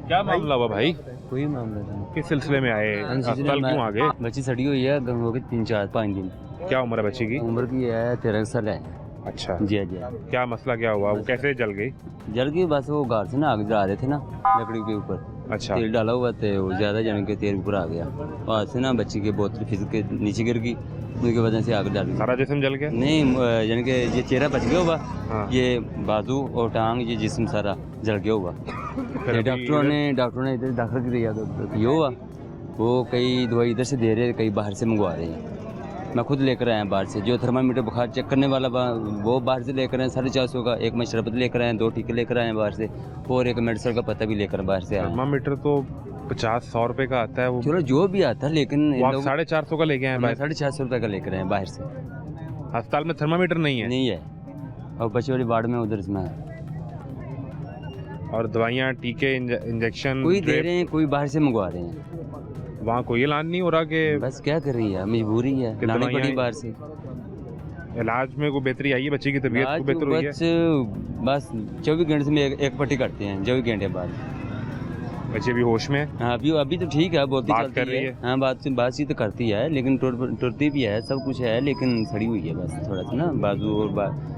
क्या मामला हुआ भाई? कोई मामला नहीं। किस सिलसिले में आए? अस्पताल क्यों आ गए? बच्ची सड़ी हुई है, हो गए 3-4-5 दिन। क्या उम्र है बच्ची की? उम्र की है 13 साल है। अच्छा जी जी। क्या मसला क्या हुआ, वो कैसे जल गई? जल गई बस, वो घर से ना आग जला रहे थे ना लकड़ी के ऊपर, अच्छा तेल डाला हुआ थे, वो ज़्यादा जन के तेल ऊपर आ गया, वहाँ से ना बच्ची की बोतल फिसल के नीचे गिर गई, उसकी वजह से आग डाल गई। सारा जिस्म जल गया? नहीं यानी कि ये चेहरा बच गया हुआ, हाँ। ये बाजू और टांग, ये जिस्म सारा जल गया हुआ। फिर डॉक्टरों ने इधर दाखिल किया, तो ये हुआ वो कई दवाई इधर से दे रहे हैं, कई बाहर से मंगवा रहे हैं। मैं खुद लेकर आया बाहर से, जो थर्मामीटर बुखार चेक करने वाला वो बाहर से लेकर आए 450 का, एक मैं शरबत लेकर आए, 2 टीके लेकर आए बाहर से, और एक मेडिसिन का पता भी लेकर बाहर से आया। थर्मामीटर तो 50-100 रुपए का आता है वो, चलो जो भी आता है, लेकिन 450 का लेके आए बाहर? 450 रुपये का लेकर आए बाहर से। अस्पताल में थर्मामीटर नहीं है? नहीं है, और बच्चे वाली वार्ड में उधर इसमें है। और दवाइयाँ, टीके, इंजेक्शन कोई दे रहे हैं, कोई बाहर से मंगवा रहे हैं। वहाँ कोई ऐलान नहीं हो रहा कि बस क्या कर रही है, मजबूरी है, लानी पड़ी बाहर से। इलाज में कोई बेहतरी आई है? बच्चे की तबीयत को बेहतर हुई है? बस 24 घंटे में एक पट्टी करते हैं, 24 घंटे बाद। बच्चे भी होश में है? हाँ अभी तो ठीक है, बोलती बात चलती कर रही है? हाँ बात ही तो करती है, लेकिन टुरती भी है, सब कुछ है, लेकिन सड़ी हुई है बस थोड़ा सा ना बाजू और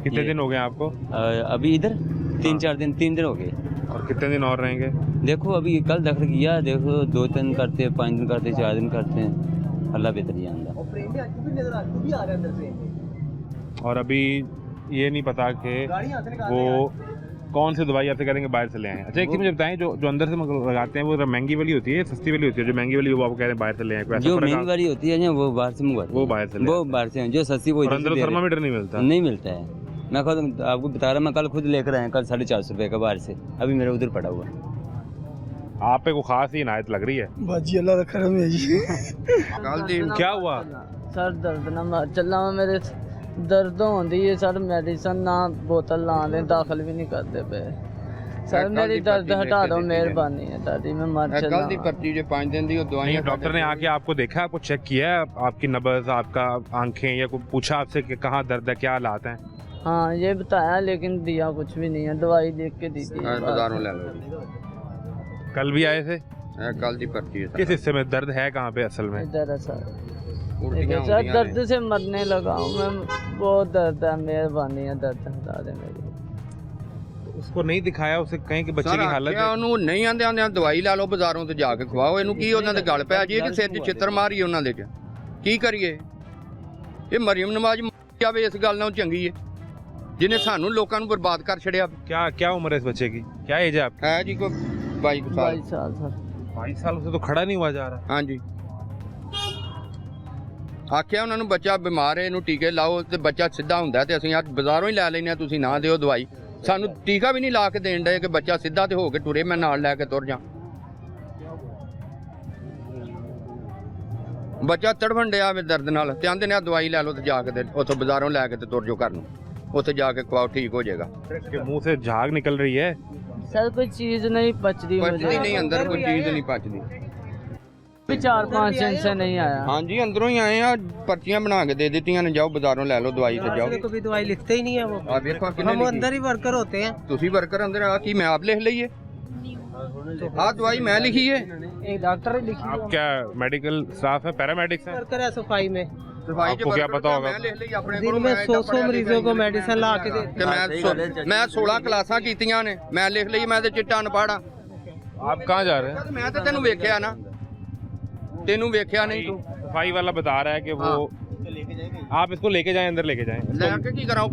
कितने दिन हो गए आपको? अभी इधर 3 दिन हो गए। और कितने दिन और रहेंगे? देखो अभी कल दाखिल किया, देखो 2 दिन करते, 5 दिन करते, 4 दिन करते हैं, अल्लाह बेहतर जानता। और अभी ये नहीं पता कि वो कौन सी दवाई आपसे कह देंगे बाहर से ले आए। अच्छा एक चीज़ मुझे बताएं, जो अंदर से लगाते हैं वो महंगी वाली होती है, सस्ती वाली होती है? जो महंगी वाली वो आपको कह रहे हैं बाहर से ले आए, जो महंगी वाली होती है वो बाहर से मंगवाते हैं, वो बाहर से, वो बाहर से, जो सस्ती वो अंदर थर्मामीटर नहीं मिलता? नहीं मिलता है। मैं खुद आपको बता रहा, मैं कल खुद लेकर आया, कल 450 रुपये का बाहर से, अभी मेरे उधर पड़ा हुआ। आप पे को खास ही इनायत लग रही है। बाजी अल्लाह का करम है जी। क्या हुआ? सर दर्द ना मर चला, मेरे दर्द होंदी है सर, मेडिसिन ना बोतल ना दे, दाखिल भी नहीं करते पे सर, मेरी दर्द हटा दो मेहरबानी है दादी, मैं मर चला। कल दी पर्ची जो 5 दिन दी, वो दवाइयां डॉक्टर ने आके आपको देखा, आपको चेक किया है, आपकी नब्ज, आपका आंखें, या कोई पूछा आपसे कि कहाँ दर्द है, क्या हालात हैं? हाँ ये बताया, लेकिन दिया कुछ भी नहीं है, दवाई देख के दी थी। बाजारों ले लो। कल भी आए थे? कल दी पर्ची है। किस हिस्से में दर्द है, कहाँ पे असल में? इधर है सर, दर्द से मरने लगा हूँ मैं, बहुत दर्द है, मेहरबानी है दर्द हटा दे मेरी। उसको नहीं दिखाया, उसे कहीं कि बच्चे की हालत है? ਉਹਨੂੰ ਨਹੀਂ ਆਂਦੇ ਦਵਾਈ ਲੈ ਲਓ ਬਾਜ਼ਾਰੋਂ ਤੇ ਜਾ ਕੇ ਖਵਾਓ, ਇਹਨੂੰ ਕੀ ਉਹਨਾਂ ਦੇ ਗਲ ਪੈ ਜੀ ਕਿ ਸਿਰ 'ਚ ਛਿੱਤਰ ਮਾਰੀ ਉਹਨਾਂ ਦੇ 'ਚ ਕੀ ਕਰੀਏ? ਇਹ ਮਰੀਮ ਨਵਾਜ਼ ਜਾਵੇ, ਇਸ ਗੱਲ ਨਾਲ ਚੰਗੀ ਹੈ ਜਿਹਨੇ ਸਾਨੂੰ ਲੋਕਾਂ ਨੂੰ ਬਰਬਾਦ ਕਰ ਛੜਿਆ। क्या उम्र है इस बच्चे की, क्या एज है आपकी? ਹੈ ਜੀ ਕੋਈ 22 ਸਾਲ। 22 साल सर। 22 साल से तो खड़ा नहीं हुआ जा रहा। ਹਾਂਜੀ ਆਖਿਆ ਉਹਨਾਂ ਨੂੰ ਬੱਚਾ ਬਿਮਾਰ ਹੈ, ਇਹਨੂੰ ਟੀਕੇ ਲਾਓ, ਤੇ ਬੱਚਾ ਸਿੱਧਾ ਹੁੰਦਾ ਤੇ ਅਸੀਂ ਅੱਜ ਬਾਜ਼ਾਰੋਂ ਹੀ ਲੈ ਲੈਨੇ ਆ, ਤੁਸੀਂ ਨਾ ਦਿਓ ਦਵਾਈ। ਸਾਨੂੰ ਟੀਕਾ ਵੀ ਨਹੀਂ ਲਾ ਕੇ ਦੇਣ ਡਏ ਕਿ ਬੱਚਾ ਸਿੱਧਾ ਤੇ ਹੋ ਕੇ ਟੁਰੇ, ਮੈਂ ਨਾਲ ਲੈ ਕੇ ਤੁਰ ਜਾ। ਬੱਚਾ ਤੜਫਣ ਡਿਆ ਵੇ ਦਰਦ ਨਾਲ, ਤੇ ਆਂਦੇ ਨੇ ਆ ਦਵਾਈ ਲੈ ਲਓ ਤੇ ਜਾ ਕੇ ਤੇ ਉੱਥੋਂ ਬਾਜ਼ਾਰੋਂ ਲੈ ਕੇ ਤੇ ਤੁਰ ਜਾਓ ਘਰ ਨੂੰ, ਉੱਥੇ ਜਾ ਕੇ ਖਵਾਓ, ਠੀਕ ਹੋ ਜਾਏਗਾ। इसके मुंह से झाग निकल रही है? सर कोई चीज नहीं पच रही, ਪਚਦੀ ਨਹੀਂ, ਅੰਦਰ ਕੋਈ चीज नहीं ਪਚਦੀ। 4-5 दिन से नहीं आया। ਹਾਂਜੀ ਅੰਦਰੋਂ ਹੀ ਆਏ ਆ, ਪਰਚੀਆਂ ਬਣਾ ਕੇ ਦੇ ਦਿੱਤੀਆਂ ਨੇ, ਜਾਓ ਬਾਜ਼ਾਰੋਂ ਲੈ ਲਓ ਦਵਾਈ ਤੇ ਜਾਓ। कभी दवाई लिखते ही नहीं है वो, ਆ ਵੇਖੋ ਕਿੰਨੇ हम अंदर ही वर्कर होते हैं। ਤੁਸੀਂ ਵਰਕਰ ਅੰਦਰ ਆ, ਕੀ ਮੈਂ ਆਪ ਲਿਖ ਲਈਏ? ਆ ਦਵਾਈ ਮੈਂ ਲਿਖੀ ਹੈ? एक डॉक्टर ही लिखी आप क्या मेडिकल स्टाफ है, पैरामेडिक्स है? वर्कर है सफाई में, ਸਫਾਈ आपको क्या पता होगा? ਮੈਂ ਲਿਖ ਲਈ ਆਪਣੇ दिन ਕੋਲੋਂ। में 100 मरीजों को मेडिसिन ला के दे। ਤੇ ਮੈਂ 16 ਕਲਾਸਾਂ ਕੀਤੀਆਂ ਨੇ, ਮੈਂ ਲਿਖ ਲਈ, ਮੈਂ ਤੇ ਚਿੱਟਾ ਅਨਪੜ੍ਹ ਆ। आप कहाँ जा रहे हैं? ਮੈਂ ਤਾਂ ਤੈਨੂੰ ਵੇਖਿਆ ਨਾ, ਤੈਨੂੰ ਵੇਖਿਆ ਨਹੀਂ ਤੂੰ। सफाई वाला बता रहा है कि वो आप इसको लेके जाएं, अंदर लेके जाएं। ਲੈ ਕੇ ਕੀ ਕਰਾਂ?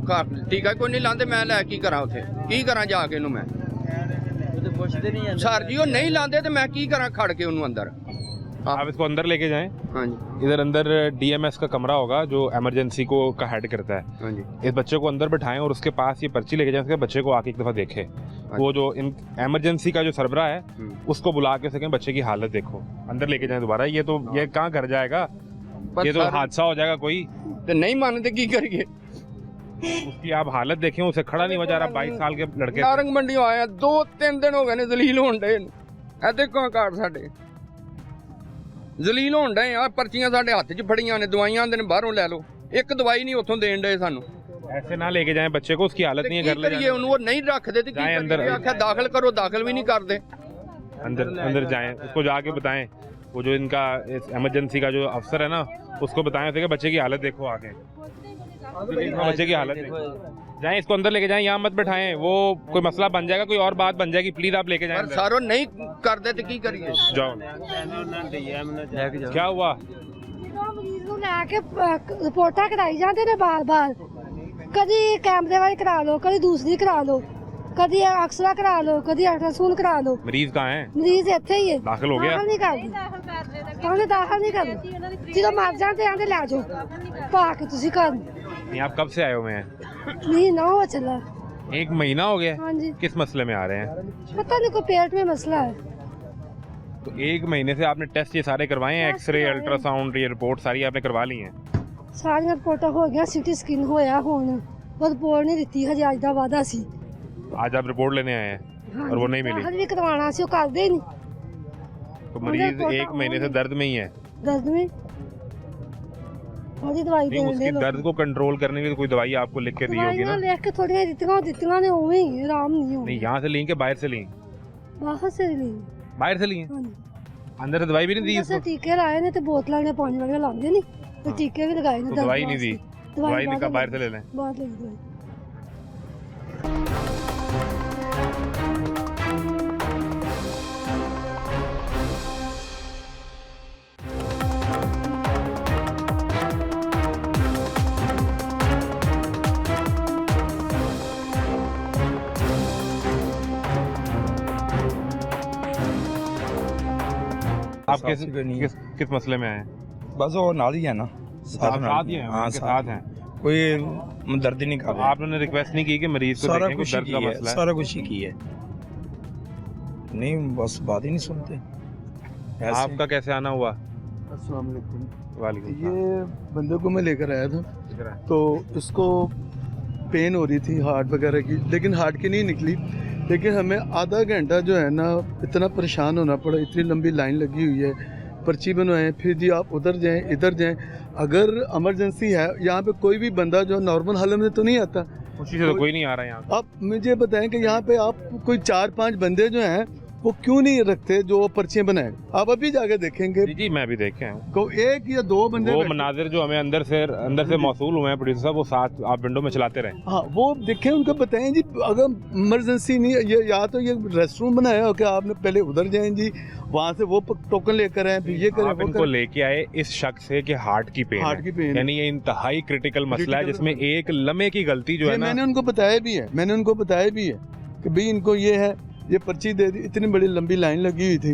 ਠੀਕ ਹੈ, ਕੋਈ ਨਹੀਂ ਲਾਂਦੇ, ਮੈਂ ਲੈ ਕੀ ਕਰਾਂ ਉੱਥੇ, ਕੀ ਕਰਾਂ ਜਾ ਕੇ ਇਹਨੂੰ ਮੈਂ? ਸਰ ਜੀ ਉਹ ਨਹੀਂ ਲਾਂਦੇ ਤੇ ਮੈਂ ਕੀ ਕਰਾਂ ਖੜ ਕੇ ਉਹਨੂੰ ਅੰਦਰ? आप इसको अंदर लेके जाएं। हाँ जी। इधर अंदर DMS का कमरा होगा जो इमरजेंसी का हेड करता है। हाँ जी। इस बच्चे को अंदर बैठाएं और उसके पास ये पर्ची लेके जाएं, उसके बच्चे को आके एक दफ़ा देखे। वो जो इमरजेंसी का जो सरबरा है उसको बुला के सकें, बच्चे की हालत देखो, अंदर लेके जाएं दोबारा। ये तो ये कहाँ घर जाएगा, ये तो हादसा हो जाएगा कोई। तो नहीं मानते की करिए? उसकी आप हालत देखें, उसे खड़ा नहीं हो जा रहा, 22 साल के लड़के। नारंग मंडियों आया 2-3 दिन हो गए ने, जलील होण डे ए देखो कार्ड साडे जलील होण डे आ। पर्चियां साडे हत्थ 'ਚ फड़ियां ने, दवाइयां आंदे ने बाहरों ले लो, एक दवाई नहीं उत्थों देण डे सानू। ऐसे ना लेके जाएं बच्चे को, उसकी हालत नहीं है, घर ले जाएं। वो नहीं रखते तो जाएं अंदर, आख्या दाखिल करो, दाखिल भी नहीं करते। अंदर जाएं, उसको जाके बताएं, वो जो इनका इमरजेंसी का जो अफसर है ना, उसको बताएं कि बच्चे की हालत देखो आके। बच्चे की हालत है। जाएं इसको अंदर लेके जाएं, यहाँ मत बैठाएं, वो कोई मसला बन जाएगा, कोई और बात बन जाएगी, प्लीज आप लेके जाएं। सारो नहीं कर देते की करिए। जाओ। क्या हुआ? ਮਰੀਜ਼ ਨੂੰ ਲੈ ਕੇ ਰਿਪੋਰਟਾਂ ਕਰਾਈ ਜਾਂਦੇ ਨੇ ਬਾਰ-ਬਾਰ, ਕਦੀ ਕੈਮਰੇ ਵਾਲੀ ਕਰਾ ਲਓ, ਕਦੀ ਦੂਸਰੀ ਕਰਾ ਲਓ, कभी एक्सरा करा लो, कभी अल्ट्रासाउंड करा लो। मरीज कहाँ है? मरीज इत्थे ही है, दाखिल हो गया? दाखिल नहीं करते, कहने दाखिल नहीं करते, जो मर जाते आंदे ले जाओ पाके तुसी घर। नहीं, आप कब से आए हुए हैं? महीना हो चला। 1 महीना हो गया? हाँ जी। किस मसले में आ रहे हैं? पता नहीं, कोई पेट में मसला है। तो 1 महीने से आपने टेस्ट ये सारे करवाए हैं? एक्सरे, अल्ट्रासाउंड, ये रिपोर्ट सारी आपने करवा ली हैं? सारी रिपोर्टां हो गया, सिटी स्कैन होया हुण, वो रिपोर्ट नहीं दिती हजे, अज दा वादा सी। आज आप रिपोर्ट लेने आए हैं? हाँ, और वो नहीं मिली? दाखिल भी करवाना सी, वो करदे ही नहीं। तो मरीज 1 महीने से दर्द में ही है? दर्द में और दवाई नहीं, उसके दर्द को कंट्रोल करने के लिए कोई दवाई आपको लिख के दी होगी ना? लिख के थोड़ी दित्तियां ने, उवें ही आराम नहीं हो। नहीं, यहाँ से ली कि बाहर से ली? बाहर से ली। बाहर से ली? अंदर से दवाई भी नहीं दी इसको? टीके लाए ने, तो बोतलां ने पानी वाले लांदे नहीं, तो टीके भी लगाए ने। तो दवाई नहीं दी? दवाई निकाल बाहर से ले लें। बाहर ले दवाई। आप किस मसले में आए? बस वो नाल ही है ना, साथ ही हैं? हाँ, साथ हैं। कोई दर्द ही नहीं कर रहा। आपने रिक्वेस्ट नहीं की कि मरीज को देखें, कुछ दर्द का मसला है? सारा कुछ ही की है, नहीं बस बात ही नहीं सुनते। आपका कैसे आना हुआ? अस्सलाम वालेकुम। ये ये बंदे को मैं लेकर आया था, तो इसको पेन हो रही थी हार्ट वगैरह की, लेकिन हार्ट की नहीं निकली। लेकिन हमें आधा घंटा जो है ना इतना परेशान होना पड़ा, इतनी लंबी लाइन लगी हुई है, पर्ची बनवाएं, फिर जी आप उधर जाएं इधर जाएं। अगर इमरजेंसी है, यहाँ पे कोई भी बंदा जो नॉर्मल हालत में तो नहीं आता। खुशी से तो कोई नहीं आ रहा यहाँ। आप मुझे बताएं कि यहाँ पे आप कोई 4-5 बंदे जो हैं वो क्यों नहीं रखते जो पर्चियाँ बनाए? आप अभी जाके देखेंगे। जी मैं भी देखे हैं। को 1 या 2 बंदे वो मनाजिर जो हमें अंदर से मौसूल हुए हैं प्रोड्यूसर साहब, वो साथ आप विंडो में चलाते रहे। हाँ, वो देखें, उनको बताएं जी, अगर इमरजेंसी नहीं है, ये या तो ये रेस्ट रूम बनाया हो कि आपने पहले उधर जाएं जी, वहाँ से वो टोकन लेकर आए, फिर ये करें। आप इनको लेके आए इस शख्स से कि हार्ट की पेन, यानी ये इंतहाई क्रिटिकल मसला है जिसमें एक लम्हे की गलती जो है ना। मैंने उनको बताया भी है कि भाई इनको ये है, ये पर्ची दे दी। इतनी बड़ी लंबी लाइन लगी हुई थी,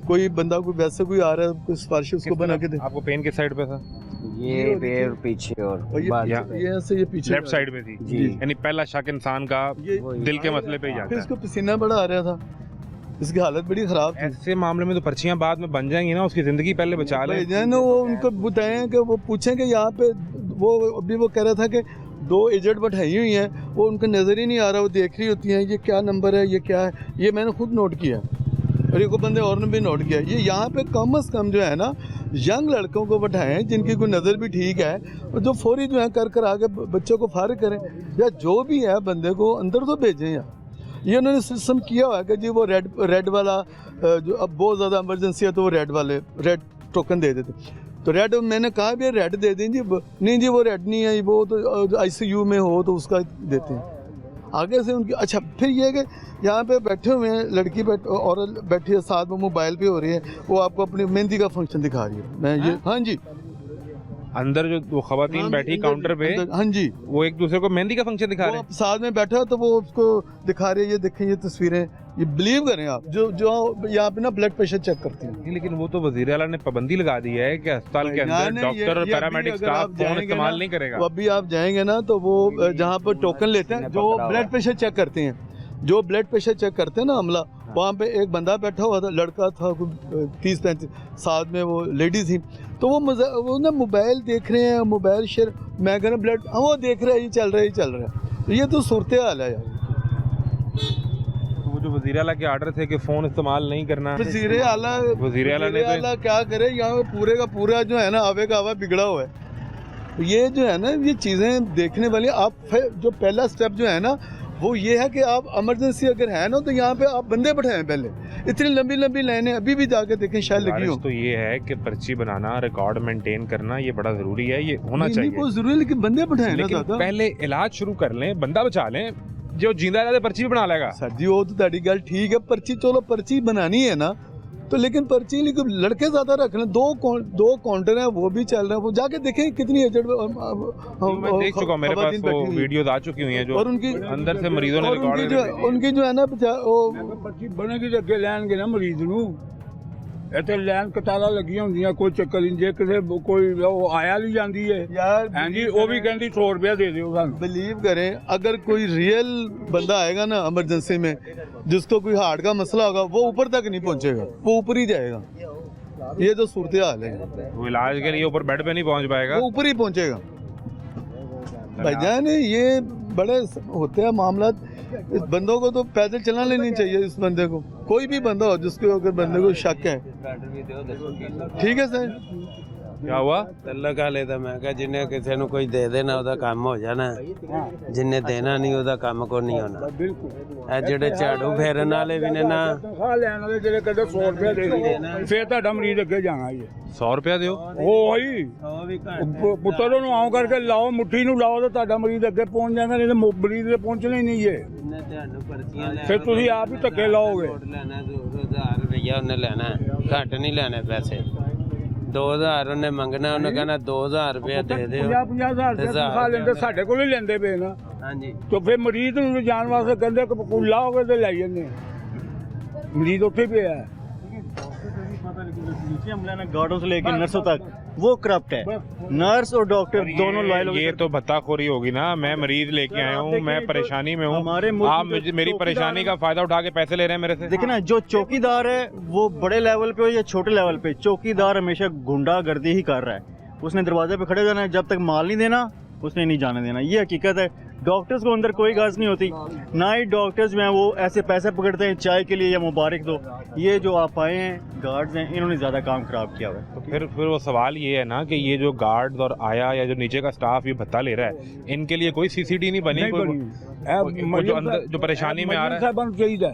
कोई बंदा कोई वैसे कोई आ रहा है, कोई सिफारिश उसको बना के दे। आपको पेन किस साइड पे था? ये पैर पीछे और ये पीछे लेफ्ट साइड में थी। यानी पहला शक इंसान का दिल के मसले पे ही जाता है। इसको पसीना बड़ा आ रहा था, इसकी हालत बड़ी खराब थी। ऐसे मामले में तो पर्चियां बाद में बन जाएंगी ना, उसकी जिंदगी पहले बचा ले। वो उनको बताएं कि वो पूछें कि यहाँ पे वो अभी वो कह रहा था कि 2 एजेंट बैठाई हुई हैं, वो उनको नज़र ही नहीं आ रहा, वो देख रही होती हैं ये क्या नंबर है, ये क्या है। ये मैंने खुद नोट किया और एक बंदे और ने भी नोट किया। ये यहाँ पे कम से कम जो है ना यंग लड़कों को बैठाएं जिनकी कोई नज़र भी ठीक है, और जो फौरी जो है कर आगे बच्चों को फारिग करें, या जो भी है बंदे को अंदर तो भेजें। यार ये उन्होंने सिस्टम किया हुआ है कि जी वो रेड वाला जो अब बहुत ज़्यादा इमरजेंसी है तो वो रेड टोकन दे देते। तो रेड मैंने कहा भी रेड दे दें जी, नहीं जी वो रेड नहीं है, वो तो ICU में हो तो उसका देते हैं आगे से उनकी। अच्छा, फिर ये कि यहाँ पे बैठे हुए हैं, लड़की औरत बैठी है साथ में, मोबाइल पे हो रही है, वो आपको अपनी मेहंदी का फंक्शन दिखा रही है। मैं ये हाँ जी, अंदर जो वो खवातीन बैठी काउंटर पे, हाँ जी, वो एक दूसरे को मेहंदी का फंक्शन दिखा रहे हैं। साथ में बैठा तो वो उसको दिखा रही है, ये देखें ये तस्वीरें, ये बिलीव करें आप, जो यहाँ पे ना ब्लड प्रेशर चेक करते हैं। लेकिन वो तो वजीर आला ने पाबंदी लगा दी है कि अस्पताल के अंदर डॉक्टर और पैरामेडिक स्टाफ फोन इस्तेमाल नहीं करेगा। अभी आप जाएंगे ना तो वो जहाँ पर टोकन लेते हैं, जो ब्लड प्रेशर चेक करते हैं, जो ब्लड प्रेशर चेक करते हैं ना अमला, वहाँ पे एक बंदा बैठा हुआ था, लड़का था 30-35, साथ में वो लेडी थी। तो वो ना मोबाइल देख रहे हैं, मोबाइल शेयर, मैं कह रहा ब्लड, वो देख रहे हैं, ये चल रहा है। तो ये तो सूरत हाल है यार। तो वो जो वज़ीर आला के आर्डर थे कि फ़ोन इस्तेमाल नहीं करना, वज़ीर आला क्या करे, यहाँ पूरे का पूरा जो है ना आवे का आवा बिगड़ा हुआ है। ये जो है ना, ये चीज़ें देखने वाली। आप जो पहला स्टेप जो है ना वो ये है कि आप इमरजेंसी अगर है ना तो यहाँ पे आप बंदे बैठाएं पहले, इतनी लंबी लंबी लाइनें अभी भी जाके देखें शायद लगी हो। तो ये है कि पर्ची बनाना, रिकॉर्ड मेंटेन करना ये बड़ा जरूरी है, ये होना चाहिए। वो जरूरी है लेकिन बंदे बैठाएं ना लेकिन ज़्यादा। पहले इलाज शुरू कर लें, बंदा बचा लें, जो जिंदा रहता पर्ची भी बना लेगा। सर जी वो तो ताड़ी गल ठीक है, पर्ची चलो पर्ची बनानी है ना तो, लेकिन पर्ची लेकिन लड़के ज्यादा रख लें। दो काउंटर हैं वो भी चल रहे हैं, वो जाके देखें कितनी एजेड। मैं देख चुका हूं, मेरे पास वो वीडियोस आ चुकी हुई हैं जो और उनकी अंदर से मरीजों ने रिकॉर्ड उनकी जो है ना वो पर्ची बनेगी अगे लैनगे ना मरीज नूं, ਇੱਥੇ ਲਾਈਨ ਕਤਾਰਾਂ ਲੱਗੀਆਂ ਹੁੰਦੀਆਂ, ਕੋਈ ਚੱਕਰ ਨਹੀਂ। ਜੇ ਕਿਸੇ ਕੋਈ ਉਹ ਆਇਆ ਨਹੀਂ ਜਾਂਦੀ ਹੈ यार ਹਾਂਜੀ ਉਹ ਵੀ ਕਹਿੰਦੀ 100 रुपया दे दियो ਸਾਨੂੰ। बिलीव करें, अगर कोई रियल बंदा आएगा ना इमरजेंसी में जिसको कोई हार्ट का मसला होगा वो ऊपर तक नहीं पहुंचेगा, वो ऊपर ही जाएगा। ये जो सूरत हाल है, वो इलाज के लिए ऊपर बेड पे नहीं पहुंच पाएगा, वो ऊपर ही पहुंचेगा। भाईजान ये बड़े होते हैं मामला। इस बंदों को तो पैदल चलना लेनी चाहिए। इस बंदे को कोई भी बंदा हो जिसको अगर बंदे को शक है, ठीक है सर। क्या हुआ? लगा लेता मैं कहा जिन्हें किसी को कोई दे देना ਉਹਦਾ ਕੰਮ ਹੋ ਜਾਣਾ, ਜਿੰਨੇ ਦੇਣਾ ਨਹੀਂ ਉਹਦਾ ਕੰਮ ਕੋ ਨਹੀਂ ਹੋਣਾ। ਇਹ ਜਿਹੜੇ ਝਾੜੂ ਫੇਰਨ ਵਾਲੇ ਵੀ ਨੇ ਨਾ, ਤਨਖਾਹ ਲੈਣ ਵਾਲੇ ਜਿਹੜੇ ਕਹਿੰਦੇ 100 रुपया ਦੇ ਦਿਓ, ਫਿਰ ਤੁਹਾਡਾ ਮਰੀਜ਼ ਅੱਗੇ ਜਾਣਾ ਜੀ। 100 रुपया ਦਿਓ, ਉਹ ਹੀ ਪੁੱਤਰ ਨੂੰ ਆਉਂ ਕਰਕੇ ਲਾਓ, ਮੁੱਠੀ ਨੂੰ ਲਾਓ ਤਾਂ ਤੁਹਾਡਾ ਮਰੀਜ਼ ਅੱਗੇ ਪਹੁੰਚ ਜਾਂਦਾ, ਨਹੀਂ ਤਾਂ ਮਰੀਜ਼ ਦੇ ਪਹੁੰਚਣਾ ਹੀ ਨਹੀਂ ਜੇ। ਫਿਰ ਤੁਸੀਂ ਆਪ ਹੀ ਧੱਕੇ ਲਾਓਗੇ। 1000 ਰੁਪਇਆ ਉਹਨੇ ਲੈਣਾ, ਘੱਟ ਨਹੀਂ ਲੈਣੇ ਪੈਸੇ। 2000 ਉਹਨੇ ਮੰਗਣਾ, ਉਹਨੇ ਕਹਿਣਾ 2000 ਰੁਪਇਆ ਦੇ ਦਿਓ। 50,000 ਦੀ ਤਨਖਾਹ ਲੈਂਦੇ, ਸਾਡੇ ਕੋਲ ਹੀ ਲੈਂਦੇ ਪਏ ਨਾ। ਹਾਂਜੀ तो फिर मरीज ਨੂੰ ਜਾਣ ਵਾਸਤੇ ਕਹਿੰਦੇ ਕਿ ਲਾਓਗੇ ਤੇ ਲੈ ਜਾਂਦੇ, ਮਰੀਜ਼ ਉੱਥੇ ਪਿਆ ਹੈ। नीचे हमला ना गार्डों से लेकर नर्सों तक वो करप्ट है, नर्स और डॉक्टर दोनों लॉयल। ये तो भत्ताखोरी होगी ना। मैं मरीज लेके आया हूँ, मैं परेशानी में हूँ, आप मेरी परेशानी का फायदा उठा के पैसे ले रहे हैं मेरे से। देखिए ना, जो चौकीदार है वो बड़े लेवल पे हो या छोटे लेवल पे, चौकीदार हमेशा गुंडागर्दी ही कर रहा है। उसने दरवाजे पे खड़े जाना है, जब तक माल नहीं देना उसने नहीं जाने देना, ये हकीकत है। डॉक्टर्स को अंदर कोई गर्ज नहीं होती, ना ही डॉक्टर्स जो हैं वो ऐसे पैसे पकड़ते हैं चाय के लिए या मुबारक दो। ये जो आप आए हैं गार्ड्स हैं, इन्होंने ज़्यादा काम खराब किया हुआ है। तो फिर वो सवाल ये है ना कि ये जो गार्ड और आया या जो नीचे का स्टाफ ये भत्ता ले रहा है, इनके लिए कोई सीसीडी नहीं बनी, जो परेशानी में आ रहा है चाहिए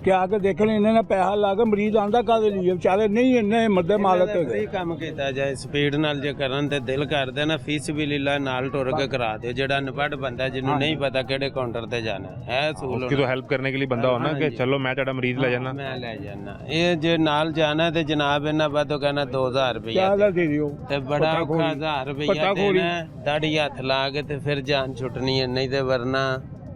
कि आके देख लें। इन्हें पैसा ला के मरीज आंदा कादे लिए बेचारे नहीं, इन्ने मदद मालक ਸਹੀ ਕੰਮ ਕੀਤਾ ਜਾਏ, ਸਪੀਡ ਨਾਲ ਜੇ ਕਰਨ ਤੇ ਦਿਲ ਕਰਦੇ ਨਾ ਫੀਸ ਵੀ ਲੀਲਾ ਨਾਲ ਟੁਰ ਕੇ ਕਰਾ ਦਿਓ। ਜਿਹੜਾ ਅਨਪੜ੍ਹ ਬੰਦਾ ਜਿਹਨੂੰ ਨਹੀਂ ਪਤਾ ਕਿਹੜੇ ਕਾਊਂਟਰ ਤੇ ਜਾਣਾ ਹੈ, ਸਹੂਲਤ उसकी तो हेल्प करने के लिए बंदा हो ना कि चलो मैं तेरा मरीज ले जाना, ਮੈਂ ਲੈ ਜਾਣਾ। ਇਹ ਜੇ ਨਾਲ ਜਾਣਾ ਤੇ ਜਨਾਬ ਇਹਨਾਂ ਬਾਦੋਂ ਕਹਿਣਾ 2000 ਰੁਪਇਆ ਦੇ ਦਿਓ, ਤੇ ਬੜਾ ਔਖਾ 1000 ਰੁਪਇਆ ਦੇਣਾ, ਦਾੜੀ ਹੱਥ ਲਾ ਕੇ ਤੇ ਫਿਰ ਜਾਨ ਛੁੱਟਣੀ ਹੈ, ਨਹੀਂ ਤੇ ਵਰਨਾ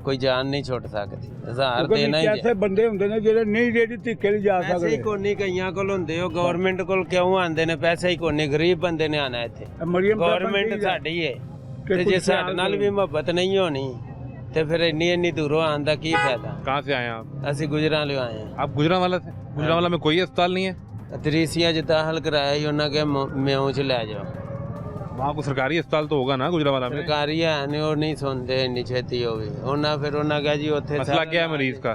ਕੋਈ ਜਾਨ ਨਹੀਂ ਛੁੱਟ ਸਕਦੀ। 1000 ਦੇਣਾ ਹੀ ਐਸੇ ਬੰਦੇ ਹੁੰਦੇ ਨੇ ਜਿਹੜੇ ਨਹੀਂ ਰੇੜੀ ਧਿੱਕੇ ਲਈ ਜਾ ਸਕਦੇ। ਪੈਸੇ ਹੀ ਕੋਨੀ ਕਈਆਂ ਕੋਲ ਹੁੰਦੇ, ਉਹ ਗਵਰਨਮੈਂਟ ਕੋਲ ਕਿਉਂ ਆਉਂਦੇ ਨੇ? ਪੈਸੇ ਹੀ ਕੋਨੀ, ਗਰੀਬ ਬੰਦੇ ਨੇ ਆਣਾ ਇੱਥੇ। ਗਵਰਨਮੈਂਟ ਸਾਡੀ ਹੈ ਤੇ ਜੇ ਸਾਡੇ ਨਾਲ ਵੀ ਮੁਹੱਬਤ ਨਹੀਂ ਹੋਣੀ ਤੇ ਫਿਰ ਇੰਨੀ ਦੂਰੋਂ ਆਉਣ ਦਾ ਕੀ ਫਾਇਦਾ? कहाँ से आए आप? ਅਸੀਂ ਗੁਜਰਾਂਵਾਲੇ आए हैं। आप गुजरांवाला से? गुजरांवाला में कोई अस्पताल नहीं है? ਤਰੀਸੀਆ ਚ ਦਾਖਲ ਕਰਾਇਆ ਹੀ ਉਹਨਾਂ ਕੇ ਮਿਉਂ ਚ ਲੈ ਜਾਓ। वहाँ को सरकारी अस्पताल तो होगा ना गुजरांवाला में? ਸਰਕਾਰੀ ਹੈ ਨਹੀਂ, ਉਹ ਨਹੀਂ ਸੁਣਦੇ ਇੰਨੀ ਛੇਤੀ ਹੋਵੇ। ਉਹਨਾਂ ਫਿਰ ਉਹਨਾਂ ਕਿਹਾ ਜੀ ਉੱਥੇ मसला क्या है मरीज का?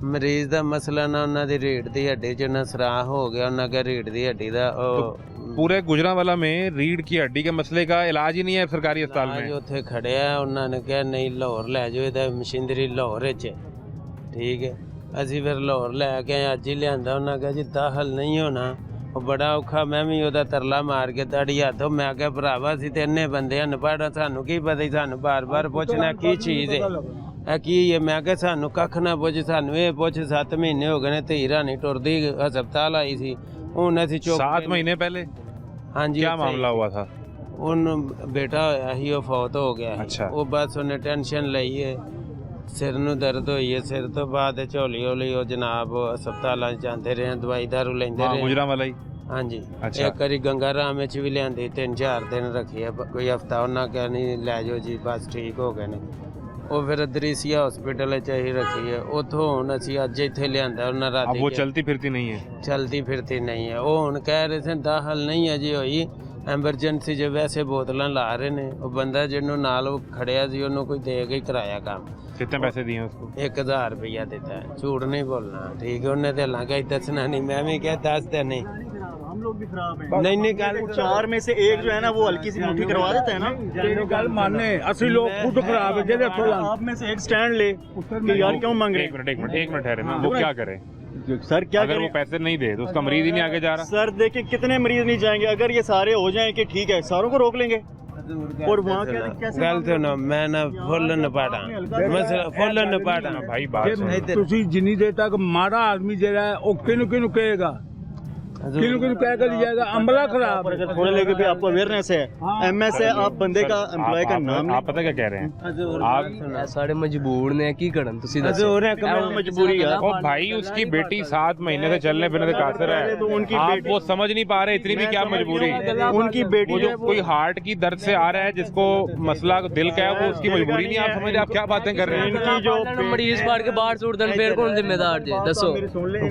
ਮਰੀਜ਼ ਦਾ ਮਸਲਾ ਨਾ ਉਹਨਾਂ ਦੀ ਰੀੜ ਦੀ ਹੱਡੀ ਚ ਨਾ ਸਰਾਹ ਹੋ ਗਿਆ, ਉਹਨਾਂ ਕਿਹਾ ਰੀੜ ਦੀ ਹੱਡੀ ਦਾ पूरे गुजरांवाला में रीढ़ की हड्डी के मसले का इलाज ही नहीं है सरकारी अस्पताल में। ਉੱਥੇ ਖੜਿਆ, ਉਹਨਾਂ ਨੇ ਕਿਹਾ ਨਹੀਂ ਲਾਹੌਰ ਲੈ ਜਾਓ, ਇਹਦਾ ਮਸ਼ੀਨਰੀ ਲਾਹੌਰ ਵਿੱਚ ਠੀਕ ਹੈ। ਅਸੀਂ ਫਿਰ ਲਾਹੌਰ ਲੈ ਕੇ ਅੱਜ ਹੀ ਲਿਆਂਦਾ, ਉਹਨਾਂ ਕਿਹਾ ਜੀ ਦਾਖਲ ਨਹੀਂ ਹੋਣਾ। ਉਹ ਬੜਾ ਔਖਾ, ਮੈਂ ਵੀ ਉਹਦਾ ਤਰਲਾ ਮਾਰ ਕੇ ਦਾੜੀ ਹੱਥੋਂ ਮੈਂ ਕਿਹਾ ਭਰਾਵਾ ਅਸੀਂ ਤੇ ਇੰਨੇ ਬੰਦੇ ਅਨਪੜ੍ਹ, ਸਾਨੂੰ ਕੀ ਪਤਾ, ਸਾਨੂੰ ਬਾਰ-ਬਾਰ ਪੁੱਛਣਾ ਕੀ ਚੀਜ਼ ਹੈ, ਇਹ ਕੀ ਹੈ। ਮੈਂ ਕਿਹਾ ਸਾਨੂੰ ਕੱਖ ਨਾ ਪੁੱਛ, ਸਾਨੂੰ ਇਹ ਪੁੱਛ 7 ਮਹੀਨੇ ਹੋ ਗਏ ਨੇ ਧੀਰਾ ਨਹੀਂ ਟੁਰਦੀ, ਹਸਪਤਾਲ ਆਈ ਸੀ ਹੁਣ ਅਸੀਂ 7 ਮਹੀਨੇ ਪਹਿਲੇ? ਹਾਂਜੀ। क्या मामला हुआ था? ਉਹਨੂੰ ਬੇਟਾ ਹੋਇਆ ਸੀ, ਉਹ ਫੌਤ ਹੋ ਗਿਆ। ਅੱਛਾ। ਉਹ ਬਸ ਉਹਨੇ ਟੈਨਸ਼ਨ ਲਈ ਹੈ, ਸਿਰ ਨੂੰ ਦਰਦ ਹੋਈ ਹੈ, ਸਿਰ ਤੋਂ ਬਾਅਦ ਹੌਲੀ ਹੌਲੀ ਉਹ ਜਨਾਬ ਹਸਪਤਾਲਾਂ 'ਚ ਜਾਂਦੇ ਰਹੇ, ਦਵਾਈ ਦਾਰੂ ਲੈਂਦੇ ਰਹੇ। ਗੁਜਰਾਂਵਾਲਾ ਹੀ? ਹਾਂਜੀ। ਅੱਛਾ। ਇੱਕ ਵਾਰੀ ਗੰਗਾ ਰਾਮ ਵਿੱਚ ਵੀ ਲਿਆਂਦੀ, 3-4 ਦਿਨ ਰੱਖੀ ਹੈ, ਕੋਈ ਹਫਤਾ। ਉਹਨਾਂ ਕਿਹਾ ਨਹੀਂ ਲੈ ਜਾਓ ਜੀ ਬਸ ਠੀਕ ਹੋ ਗਏ ਨੇ। ਉਹ ਫਿਰ ਦਰੀਸੀਆ ਹਸਪੀਟਲ 'ਚ ਹੀ ਰੱਖੀ ਹੈ। ਉੱਥੋਂ ਹੁਣ ਅਸੀਂ ਅੱਜ ਇੱਥੇ ਲਿਆਂਦਾ, ਉਹਨਾਂ ਰਾਤੀ। वो चलती फिरती नहीं है? ਚਲਦੀ ਫਿਰਤੀ ਨਹੀਂ ਹੈ। ਉਹ ਹੁਣ ਕਹਿ ਰਹੇ ਸੀ ਦਾਖਲ ਨਹੀਂ ਹੈ ਜੀ ਹੋਈ, ਐਮਰਜੈਂਸੀ 'ਚ ਵੈਸੇ ਬੋਤਲਾਂ ਲਾ ਰਹੇ ਨੇ। ਉਹ ਬੰਦਾ ਜਿਹਨੂੰ ਨਾਲ ਉਹ ਖੜਿਆ ਸੀ ਉਹਨੂੰ ਕੋਈ ਦੇ ਕੇ ਹੀ ਕਰਾਇਆ ਕੰਮ। कितने पैसे दिए उसको? 1000 ਰੁਪਇਆ ਦਿੱਤਾ, ਝੂਠ ਨਹੀਂ ਬੋਲਣਾ ਠੀਕ ਹੈ। ਉਹਨੇ ਤੇ ਹਾਲਾਂਕਿ ਦੱਸਣਾ ਨਹੀਂ, ਮੈਂ ਵੀ ਕਿਹਾ ਦੱਸ ਤੇ ਨਹੀਂ। लोग भी खराब हैं। नहीं कल 4 में से एक जो है ना वो हल्की सी मुट्ठी करवा देता है ना। तेरी गल माने असली लोग खुद खराब है जेदे हथों लान। आप में से एक स्टैंड ले कि यार क्यों मांग रहे हैं। एक मिनट ठहरे ना, वो क्या करे सर? क्या अगर वो पैसे नहीं दे तो उसका मरीज ही नहीं आगे जा रहा। सर देखिए कितने मरीज नहीं जाएंगे, अगर ये सारे हो जाएं कि ठीक है सारों को रोक लेंगे। और वहाँ कैसे गल सुनो, मैं ना फुल नपाड़ा मसला फुल नपाड़ा भाई बात ਤੁਸੀਂ ਜਿੰਨੀ ਦੇਰ ਤੱਕ ਮਾੜਾ ਆਦਮੀ ਜਿਹੜਾ ਹੈ ਉਹ ਕਿਹਨੂੰ ਕਿਹਨੂੰ ਕਹੇਗਾ, किन किन कह कर जाएगा। अमला खराब है। थोड़े लेके भी आपको अवेयरनेस है, एमएस है, आप बंदे का एम्प्लॉय का नाम आप पता क्या कह रहे हैं आप सारे मजबूर ने की करन तुसी दस मजबूरी है। ओ भाई उसकी बेटी 7 महीने से चलने फिरने से कासिर है, तो उनकी आप वो समझ नहीं पा रहे इतनी भी क्या मजबूरी। उनकी बेटी जो कोई हार्ट की दर्द से आ रहा है जिसको मसला दिल का है वो उसकी मजबूरी नहीं, आप समझ रहे आप क्या बातें कर रहे हैं। इनकी जो मरीज फाड़ के बाहर छोड़ देन फिर कौन जिम्मेदार जे दसो।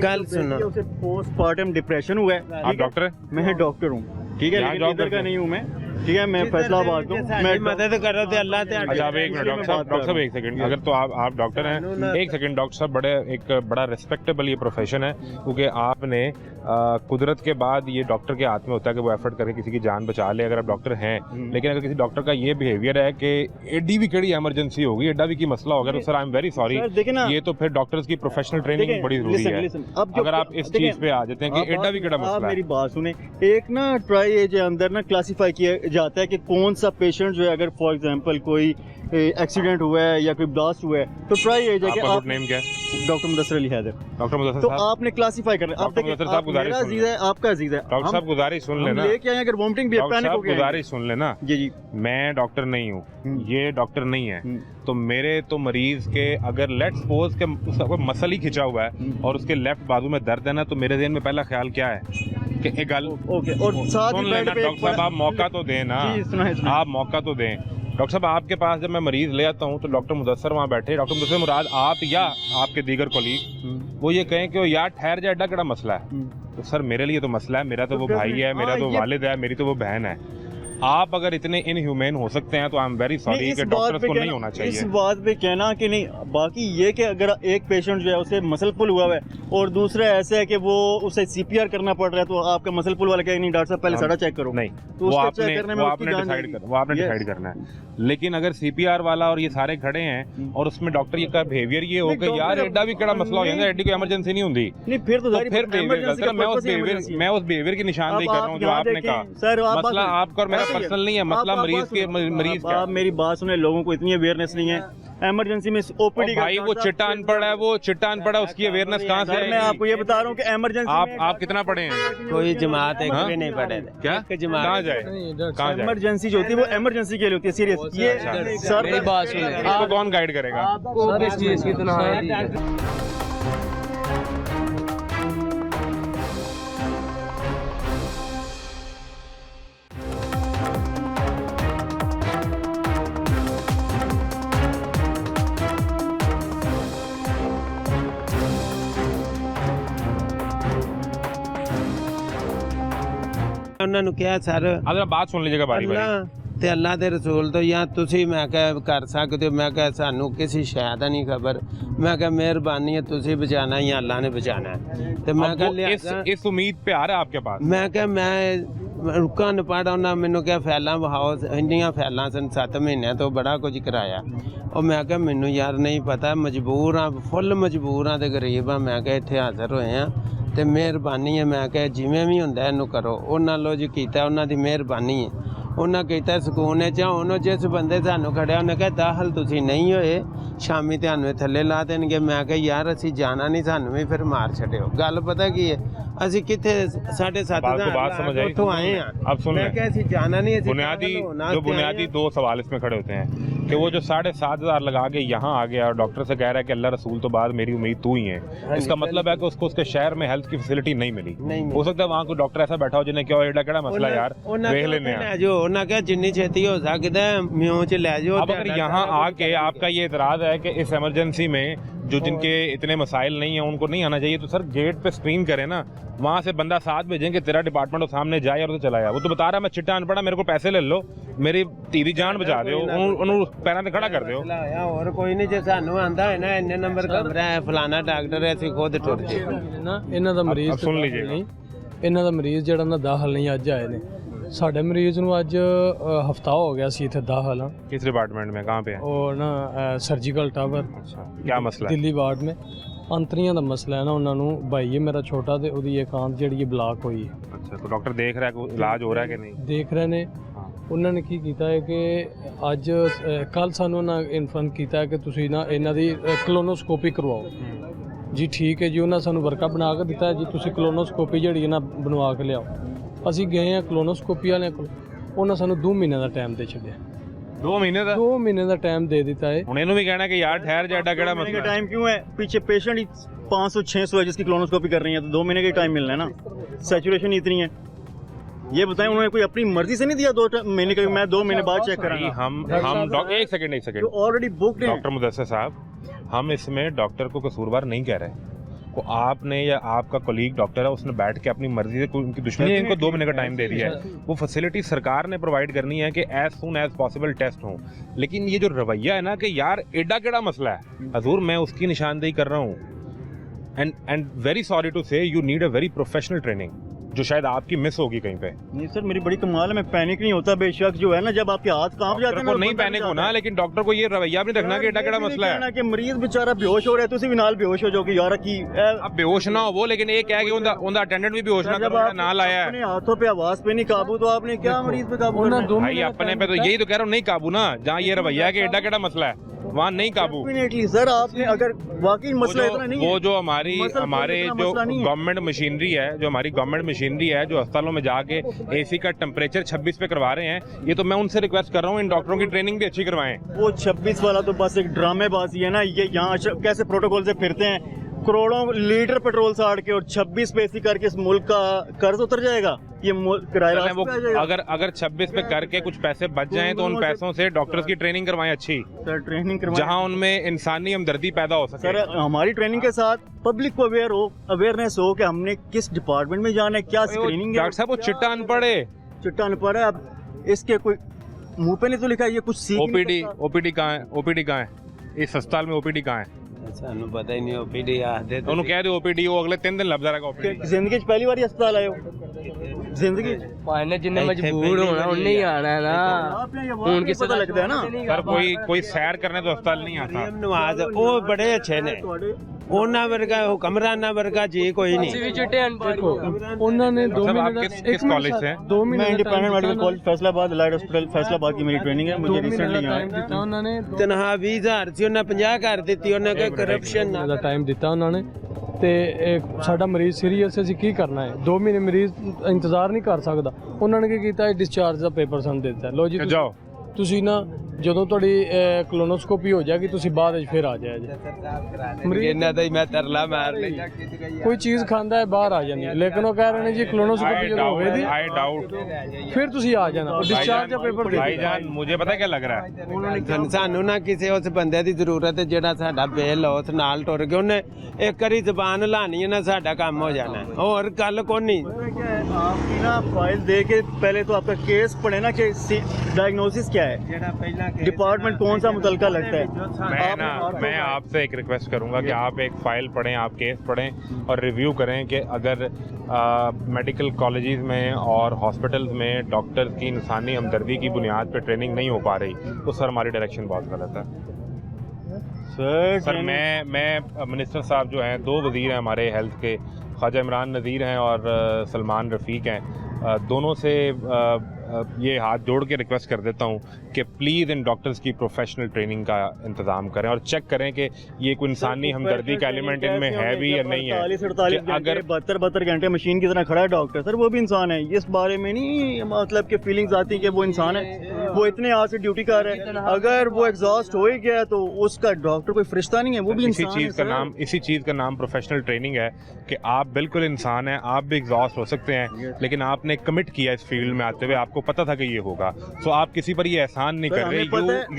गल सुनो, पोस्टमार्टम डिप्रेशन हुआ है। आप डॉक्टर हैं? मैं डॉक्टर हूँ, ठीक है, लेकिन इधर का नहीं हूँ मैं, ठीक है, मैं फैसलाबाद हूँ। मैं मदद करो तो अल्लाह ते अच्छा आप एक मिनट डॉक्टर साहब एक सेकंड, अगर तो आप डॉक्टर हैं एक सेकंड डॉक्टर साहब, एक बड़ा रिस्पेक्टेबल ये प्रोफेशन है क्योंकि आपने कुदरत के बाद ये डॉक्टर के हाथ में होता है कि वो एफर्ट करके किसी की जान बचा ले अगर आप डॉक्टर हैं। लेकिन अगर किसी डॉक्टर का ये बिहेवियर है कि एडी भी कड़ी इमरजेंसी होगी, एडा भी की मसला होगा तो sir I am very sorry, ये तो फिर डॉक्टर्स की प्रोफेशनल ट्रेनिंग बड़ी जरूरी है। अगर आप इस चीज पे आ जाते हैं कि एडा भी कड़ा मसला है। मेरी बात सुने, एक ना ट्राई के अंदर ना क्लासीफाई किया जाता है कि कौन सा पेशेंट जो है, अगर फॉर एग्जांपल कोई एक्सीडेंट हुआ है या कोई ब्लास्ट हुआ है तो ट्राई है कि आप नेम क्या है? डॉक्टर मुदस्सिर अली हैदर। डॉक्टर मुदस्सिर तो साहब आपने क्लासीफाई कर डॉक्टर मुदस्सिर साहब मेरा अजीज है, आपका अजीज है। डॉक्टर साहब गुजारिश सुन लेना, लेके आए अगर वोमिटिंग भी पैनिक हो गया, गुजारिश सुन लेना। जी जी, मैं डॉक्टर नहीं हूँ, ये डॉक्टर नहीं है, तो मेरे तो मरीज के अगर लेट्स सपोज के उसका कोई मसल ही खिंचा हुआ है और उसके लेफ्ट बाजू में दर्द है ना, तो मेरे ज़हन में पहला ख्याल क्या है कि एक गल ओके, और साथ सुन लेना डॉक्टर साहब, आप मौका तो दें ना, आप मौका तो दें। डॉक्टर साहब आपके पास जब मैं मरीज ले आता हूँ तो डॉक्टर मुदस्सिर वहाँ बैठे, डॉक्टर मुदस्सिर मुराद आप या आपके दीगर कोलीग वो ये कहें कि वो यार ठहर जाए, एडा कड़ा मसला है, तो सर मेरे लिए तो मसला है, मेरा तो वो भाई है, मेरा तो वालिद है, मेरी तो वो बहन है। आप अगर इतने इनह्यूमेन हो सकते हैं तो आई एम वेरी सॉरी कि डॉक्टर्स को नहीं होना चाहिए। इस बात पे कहना कि नहीं, बाकी ये कि अगर एक पेशेंट जो है उसे मसल पुल हुआ है और दूसरा ऐसा है कि वो उसे सीपीआर करना पड़ रहा है, तो आपका मसल पुल वाला कहेगा नहीं डॉक्टर साहब पहले सारा चेक करो। नहीं, तो वो आपने डिसाइड करना है। लेकिन अगर सीपीआर वाला और ये सारे खड़े हैं और उसमें डॉक्टर ये का बिहेवियर ये हो कि यार एडा भी कड़ा मसला हो जाएगा, एडी कोई इमरजेंसी नहीं होती, नहीं फिर तो फिर मैं उस बिहेवियर की निशानदेही कर रहा हूँ जो आपने कहा। सर मसला आपका और मेरा पर्सनल नहीं है, मसला मरीज का। आप मेरी बात सुने, लोगों को इतनी अवेयरनेस नहीं है इमरजेंसी में ओपीडी का। भाई वो चिट्टा अनपढ़ है, वो चिट्टा अनपढ़ है, उसकी अवेयरनेस कहाँ से? मैं आपको ये बता रहा हूँ कि इमरजेंसी आप कितना पढ़े हैं? कोई जमात एक भी नहीं पढ़े। क्या जमात कहाँ जाए? कहाँ जाए? इमरजेंसी जो होती है वो इमरजेंसी के लिए होती है, सीरियस। ये सर मेरी बात सुनिए, आपको कौन गाइड करेगा? सर इस चीज की तनहाई ਉਹਨਾਂ ਨੂੰ ਕਿਹਾ ਸਰ अगर बात सुन लीजिएगा बारी बारी। ਅੱਲਾ ਤੇ ਅੱਲਾ ਦੇ ਰਸੂਲ ਤੋਂ ਜਾਂ ਤੁਸੀਂ ਮੈਂ ਕਿਹਾ ਕਰ ਸਕਦੇ ਹੋ, ਮੈਂ ਕਿਹਾ ਸਾਨੂੰ ਕਿਸੇ ਸ਼ੈ ਦਾ ਨਹੀਂ ਖਬਰ, ਮੈਂ ਕਿਹਾ ਮਿਹਰਬਾਨੀ ਹੈ ਤੁਸੀਂ ਬਚਾਣਾ ਜਾਂ ਅੱਲਾ ਨੇ ਬਚਾਣਾ। ਤੇ ਮੈਂ ਕਿਹਾ इस उम्मीद पे आ रहा है आपके पास? ਮੈਂ ਕਿਹਾ ਮੈਂ ਰੁਕਾਂ न ਪੜਾ, ਉਹਨਾਂ ਮੈਨੂੰ ਕਿਹਾ ਫੈਲਾਂ ਵਹਾਓ, ਇੰਨੀਆਂ ਫੈਲਾਂ ਸਨ 7 ਮਹੀਨਿਆਂ ਤੋਂ ਬੜਾ ਕੁਝ ਕਰਾਇਆ। ਉਹ ਮੈਂ ਕਿਹਾ ਮੈਨੂੰ ਯਾਰ ਨਹੀਂ ਪਤਾ, ਮਜਬੂਰ ਹਾਂ, ਫੁੱਲ ਮਜਬੂਰ ਹਾਂ ਤੇ ਗਰੀਬ ਹਾਂ। ਮੈਂ ਕਿਹਾ ਇੱਥੇ ਹਾਜ਼ਰ ਹੋਏ ਹਾਂ ਤੇ ਮਿਹਰਬਾਨੀ ਹੈ, ਮੈਂ ਕਿਹਾ ਜਿਵੇਂ ਵੀ ਹੁੰਦਾ ਇਹਨੂੰ ਕਰੋ। ਉਹਨਾਂ ਲੋ ਜੀ ਕੀਤਾ, ਉਹਨਾਂ ਦੀ ਮਿਹਰਬਾਨੀ ਹੈ, ਉਹਨਾਂ ਕੀਤਾ ਸਕੂਨ ਹੈ। ਚਾਹ ਉਹਨੂੰ ਜਿਸ ਬੰਦੇ ਸਾਨੂੰ ਖੜਿਆ ਉਹਨੇ ਕਿਹਾ ਦਾਖਲ ਤੁਸੀਂ ਨਹੀਂ ਹੋਏ, ਸ਼ਾਮੀ ਤੁਹਾਨੂੰ ਥੱਲੇ ਲਾ ਦੇਣਗੇ। ਮੈਂ ਕਿਹਾ ਯਾਰ ਅਸੀਂ ਜਾਣਾ ਨਹੀਂ, ਸਾਨੂੰ ਵੀ ਫਿਰ ਮਾਰ ਛੱਡਿਓ। ਗੱਲ ਪਤਾ ਕੀ ਹੈ, ਅਸੀਂ ਕਿੱਥੇ 7,500 ਉੱਥੋਂ आए हैं। अब सुन मैं क्या जाना नहीं, बुनियादी 2 सवाल इसमें खड़े होते हैं कि वो जो 7,500 लगा के यहाँ आ गया और डॉक्टर से कह रहा है कि अल्लाह रसूल तो बाद मेरी उम्मीद तू ही है, इसका मतलब है कि उसको उसके शहर में हेल्थ की फैसिलिटी नहीं मिली। हो सकता है वहाँ कोई डॉक्टर ऐसा बैठा हो जिन्हें क्या एडा केड़ा मसला यार देख लेने जो उन्हें क्या जिन्नी छेती हो सकता है म्यूं च ले जाओ। अब अगर यहाँ आके आपका ये इतराज है कि इस इमरजेंसी में जो जिनके इतने मसाइल नहीं है उनको नहीं आना चाहिए, तो सर गेट पे स्क्रीन करें ना, वहाँ से बंदा साथ भेजें कि तेरा डिपार्टमेंट वो सामने जाए और तो चला जाए। वो तो बता रहा मैं चिट्टा अनपढ़ा, मेरे को पैसे ले लो, मेरी धीरी जान बचा दो, उन्होंने पैरों पे खड़ा कर दो। और कोई नहीं, जो सानू आंदा है ना इन्ने नंबर कमरा है फलाना डॉक्टर है, ਅਸੀਂ खुद टुर जे ना इन्हां दा मरीज सुन लीजिएगा ਇਹਨਾਂ ਦਾ ਮਰੀਜ਼ ਜਿਹੜਾ ਨਾ ਦਾਖਲ ਨਹੀਂ ਅੱਜ ਆਏ ਨੇ। ਸਾਡੇ ਮਰੀਜ਼ ਨੂੰ ਅੱਜ ਹਫਤਾ ਹੋ ਗਿਆ ਸੀ ਇੱਥੇ ਦਾਖਲ ਆ। किस डिपार्टमेंट में, कहाँ पे है? और ना सर्जिकल टावर अच्छा, क्या मसला है? ਦਿੱਲੀ ਵਾਰਡ में ਅੰਤਰੀਆਂ ਦਾ ਮਸਲਾ ਹੈ ਨਾ, ਉਹਨਾਂ ਨੂੰ ਭਾਈ ਹੈ ਮੇਰਾ ਛੋਟਾ ਤੇ ਉਹਦੀ ਇਕਾਂਤ ਜਿਹੜੀ ਹੈ ਬਲਾਕ ਹੋਈ ਹੈ। अच्छा, तो डॉक्टर देख रहा है कोई इलाज हो रहा है कि नहीं? ਦੇਖ ਰਹੇ ਨੇ। ਉਹਨਾਂ ਨੇ ਕੀ ਕੀਤਾ ਹੈ ਕਿ ਅੱਜ ਕੱਲ ਸਾਨੂੰ ਨਾ ਇਨਫੋਰਮ ਕੀਤਾ ਹੈ ਕਿ ਤੁਸੀਂ ਨਾ ਇਹਨਾਂ ਦੀ ਕਲੋਨੋਸਕੋਪੀ ਕਰਵਾਓ ਜੀ। ਠੀਕ ਹੈ ਜੀ, ਉਹਨਾਂ ਸਾਨੂੰ ਵਰਕਾ ਬਣਾ ਕੇ ਦਿੱਤਾ ਜੀ, ਤੁਸੀਂ ਕਲੋਨੋਸਕੋਪੀ ਜਿਹੜੀ ਹੈ ਨਾ ਬਣਵਾ ਕੇ ਲਿਆਓ। ਅਸੀਂ ਗਏ ਹਾਂ ਕਲੋਨੋਸਕੋਪੀ ਵਾਲਿਆਂ ਕੋਲ, ਉਹਨਾਂ ਸਾਨੂੰ 2 ਮਹੀਨੇ ਦਾ ਟਾਈਮ ਦੇ ਛੱਡਿਆ। 2 महीने का? 2 ਮਹੀਨੇ ਦਾ ਟਾਈਮ ਦੇ ਦਿੱਤਾ ਹੈ। ਹੁਣ ਇਹਨੂੰ ਵੀ ਕਹਿਣਾ ਕਿ ਯਾਰ ਠਹਿਰ ਜਾ, ਐਡਾ ਕਿਹੜਾ ਮਸਲਾ है? टाइम क्यों है? पीछे पेशेंट ही 500-600 है जिसकी क्लोनोस्कोपी कर रही है, तो 2 महीने का टाइम मिलना है ना। सैचुरेशन इतनी है, ये बताएं उन्होंने कोई अपनी मर्जी से नहीं दिया 2 महीने का, मैं 2 महीने बाद चेक करांगा। हम एक सेकंड ऑलरेडी बुक्ड है डॉक्टर मुदस्सिर साहब, हम इसमें डॉक्टर को कसूरवार नहीं कह रहे। को आपने या आपका कोलीग डॉक्टर है, उसने बैठ के अपनी मर्जी से कोई उनकी दुश्मनी, इनको 2 महीने का टाइम दे दिया है। वो फैसिलिटी सरकार ने प्रोवाइड करनी है कि as soon as possible test हों। लेकिन ये जो रवैया है ना कि यार एडा केड़ा मसला है, हजूर मैं उसकी निशानदेही कर रहा हूँ। एंड वेरी सॉरी टू से you need a very professional training जो शायद आपकी मिस होगी कहीं पे। नहीं सर, मेरी बड़ी कमाल है, मैं पैनिक नहीं होता बेशक, जो है ना जब आपके हाथ कांप जाते हैं को नहीं पैनिक होना, लेकिन डॉक्टर को ये रवैया भी रखना कि एडा केड़ा मसला है कि मरीज बेचारा बेहोश हो रहा है, तुसी भी नाल बेहोश हो जाओगे यार की। अब बेहोश ना हो वो, लेकिन एक है कि उनका अटेंडेंट भी बेहोश ना करो, ना लाया है। अपने हाथों पे आवाज पे नहीं काबू, तो आपने क्या मरीज पे काबू करना है? भाई अपने पे तो यही तो कह रहा हूँ, नहीं काबू ना। जहाँ ये रवैया है कि एडा केड़ा मसला है, वहाँ नहीं काबू। सर आपने अगर वाकई मसला इतना नहीं है, वो जो हमारे जो गवर्नमेंट मशीनरी है, जो हमारी गवर्नमेंट मशीनरी है, जो अस्पतालों में जाके एसी का टेम्परेचर 26 पे करवा रहे हैं, ये तो मैं उनसे रिक्वेस्ट कर रहा हूँ इन डॉक्टरों की ट्रेनिंग भी अच्छी करवाएं। वो 26 वाला तो बस एक ड्रामेबाजी है ना, ये यहाँ कैसे प्रोटोकॉल से फिरते हैं, करोड़ों लीटर पेट्रोल साड़ के और 26 पे एसी करके इस मुल्क का कर्ज उतर जाएगा। ये किराया अगर 26 पे करके कुछ पैसे बच जाएं तो उन पैसों से डॉक्टर्स की ट्रेनिंग करवाएं अच्छी। सर ट्रेनिंग करवाएं जहां उनमें इंसानी हमदर्दी पैदा हो सके। सर हमारी ट्रेनिंग के साथ पब्लिक को अवेयरनेस हो कि हमने किस डिपार्टमेंट में जाना है, क्या स्क्रीनिंग है। डॉक्टर साहब वो चिट्टा अनपढ़ है, अब इसके कोई मुंह पे नहीं तो लिखा है, ये कुछ सीख। ओपीडी कहाँ है? इस अस्पताल में ओपीडी कहाँ है? ਸਾਨੂੰ ਪਤਾ ਹੀ ਨਹੀਂ। ਓਪੀਡੀ ਆਖਦੇ ਉਹਨੂੰ ਕਹਿ ਦਿਓ ਓਪੀਡੀ, ਉਹ ਅਗਲੇ 3 ਦਿਨ ਲੱਭਦਾ ਰਹੇਗਾ ਓਪੀਡੀ। ਜ਼ਿੰਦਗੀ 'ਚ ਪਹਿਲੀ ਵਾਰੀ ਹਸਪਤਾਲ ਆਏ ਹੋ ਜ਼ਿੰਦਗੀ 'ਚ? ਭਾਵੇਂ ਜਿੰਨੇ ਮਜਬੂਰ ਹੋਣਾ ਉਹਨੇ ਹੀ ਆਣਾ ਨਾ। ਹੁਣ ਕਿਸ ਪਤਾ ਲੱਗਦਾ ਹੈ ਨਾ सर कोई सैर करने तो अस्पताल नहीं आता। नवाज ਉਹ ਬੜੇ ਅੱਛੇ ਨੇ, ਉਹਨਾਂ ਵਰਗਾ ਹੁਕਮਰਾਨਾਂ ਵਰਗਾ ਜੀ ਕੋਈ ਨਹੀਂ। देखो ਉਹਨਾਂ ने 2 महीने किस कॉलेज से? 2 महीने independent medical college Faisalabad, light hospital Faisalabad की मेरी ट्रेनिंग है। मुझे रिसेंटली टाइम ਦਿੱਤਾ ਉਹਨਾਂ ਨੇ। ਤਨਖਾਹ 20,000 ਸੀ, ਉਹਨਾਂ 50 ਕਰ ਦਿੱਤੀ। ਉਹਨਾਂ ਕੋਈ ਕਰਪਸ਼ਨ ਦਾ ਟਾਈਮ ਦਿੱਤਾ ਉਹਨਾਂ ਨੇ ਤੇ ਸਾਡਾ ਮਰੀਜ਼ ਸੀਰੀਅਸ, ਅਸੀਂ ਕੀ ਕਰਨਾ ਹੈ? 2 ਮਹੀਨੇ ਮਰੀਜ਼ ਇੰਤਜ਼ਾਰ ਨਹੀਂ ਕਰ ਸਕਦਾ। ਉਹਨਾਂ ਨੇ ਕੀ ਕੀਤਾ, ਡਿਸਚਾਰਜ ਦਾ ਪੇਪਰ ਸਾਨੂੰ ਦੇ ਦਿੱਤਾ, ਲਓ ਜੀ ਜਾਓ ਤੁਸੀਂ ਨਾ ਜਦੋਂ ਤੁਹਾਡੀ ਕਲੋਨੋਸਕੋਪੀ ਹੋ ਜਾਏਗੀ ਤੁਸੀਂ ਬਾਅਦ ਵਿੱਚ ਫਿਰ ਆ ਜਾਇਆ ਜੀ। ਇਹਨਾਂ ਦਾ ਹੀ ਮੈਂ ਤਰਲਾ ਮਾਰ ਲਈ। ਕੋਈ ਚੀਜ਼ ਖਾਂਦਾ ਹੈ ਬਾਹਰ ਆ ਜਾਂਦੀ ਹੈ, ਲੇਕਿਨ ਉਹ ਕਹਿ ਰਹੇ ਨੇ ਜੀ ਕਲੋਨੋਸਕੋਪੀ ਜਦੋਂ ਹੋਵੇਗੀ आई डाउट ਫਿਰ ਤੁਸੀਂ ਆ ਜਾਣਾ। ਡਿਸਚਾਰਜ ਦਾ ਪੇਪਰ ਦੇ भाईजान मुझे पता क्या लग रहा है, ਸਾਨੂੰ ਨਾ ਕਿਸੇ ਉਸ ਬੰਦੇ ਦੀ ਜ਼ਰੂਰਤ ਹੈ ਜਿਹੜਾ ਸਾਡਾ ਬੇਲ ਉਸ ਨਾਲ ਟੁਰ ਕੇ ਉਹਨੇ ਇੱਕ ਵਾਰੀ ਜ਼ਬਾਨ ਹਿਲਾਣੀ ਹੈ ਨਾ, ਸਾਡਾ ਕੰਮ ਹੋ ਜਾਣਾ। ਹੋਰ ਗੱਲ ਕੋਈ ਨਹੀਂ। आपकी ना फाइल दे के पहले तो आपका केस पढ़े ना कि डायग्नोसिस क्या है, डिपार्टमेंट कौन सा मुतलका लगता है। मैं आपसे एक रिक्वेस्ट करूंगा कि आप एक फाइल पढ़ें, आप केस पढ़ें और रिव्यू करें कि अगर मेडिकल कॉलेजेस में और हॉस्पिटल्स में डॉक्टर्स की इंसानी हमदर्दी की बुनियाद पर ट्रेनिंग नहीं हो पा रही, तो सर हमारी डायरेक्शन बहुत गलत है। सर मैं मिनिस्टर साहब जो हैं, 2 वज़ीर हैं हमारे हेल्थ के, ख्वाजा इमरान नज़ीर हैं और सलमान रफ़ीक हैं, दोनों से ये हाथ जोड़ के रिक्वेस्ट कर देता हूँ कि प्लीज़ इन डॉक्टर्स की प्रोफेशनल ट्रेनिंग का इंतज़ाम करें और चेक करें कि ये कोई इंसानी हमदर्दी का एलिमेंट इनमें है भी या नहीं है। 48 अगर 72 घंटे मशीन की तरह खड़ा है डॉक्टर, सर वो भी इंसान है। इस बारे में नहीं मतलब कि फीलिंग्स आती कि वो इंसान है, वो इतने आज से ड्यूटी कर रहे हैं, अगर वो एग्जॉस्ट हो ही गया तो उसका डॉक्टर कोई फरिश्ता नहीं है, वो भी इंसान है। इसी चीज़ का नाम प्रोफेशनल ट्रेनिंग है कि आप बिल्कुल इंसान हैं, आप भी एग्जॉस्ट हो सकते हैं, लेकिन आपने कमिट किया इस फील्ड में आते हुए, आपको पता था कि ये होगा। सो आप किसी पर ये एहसान नहीं कर रहे,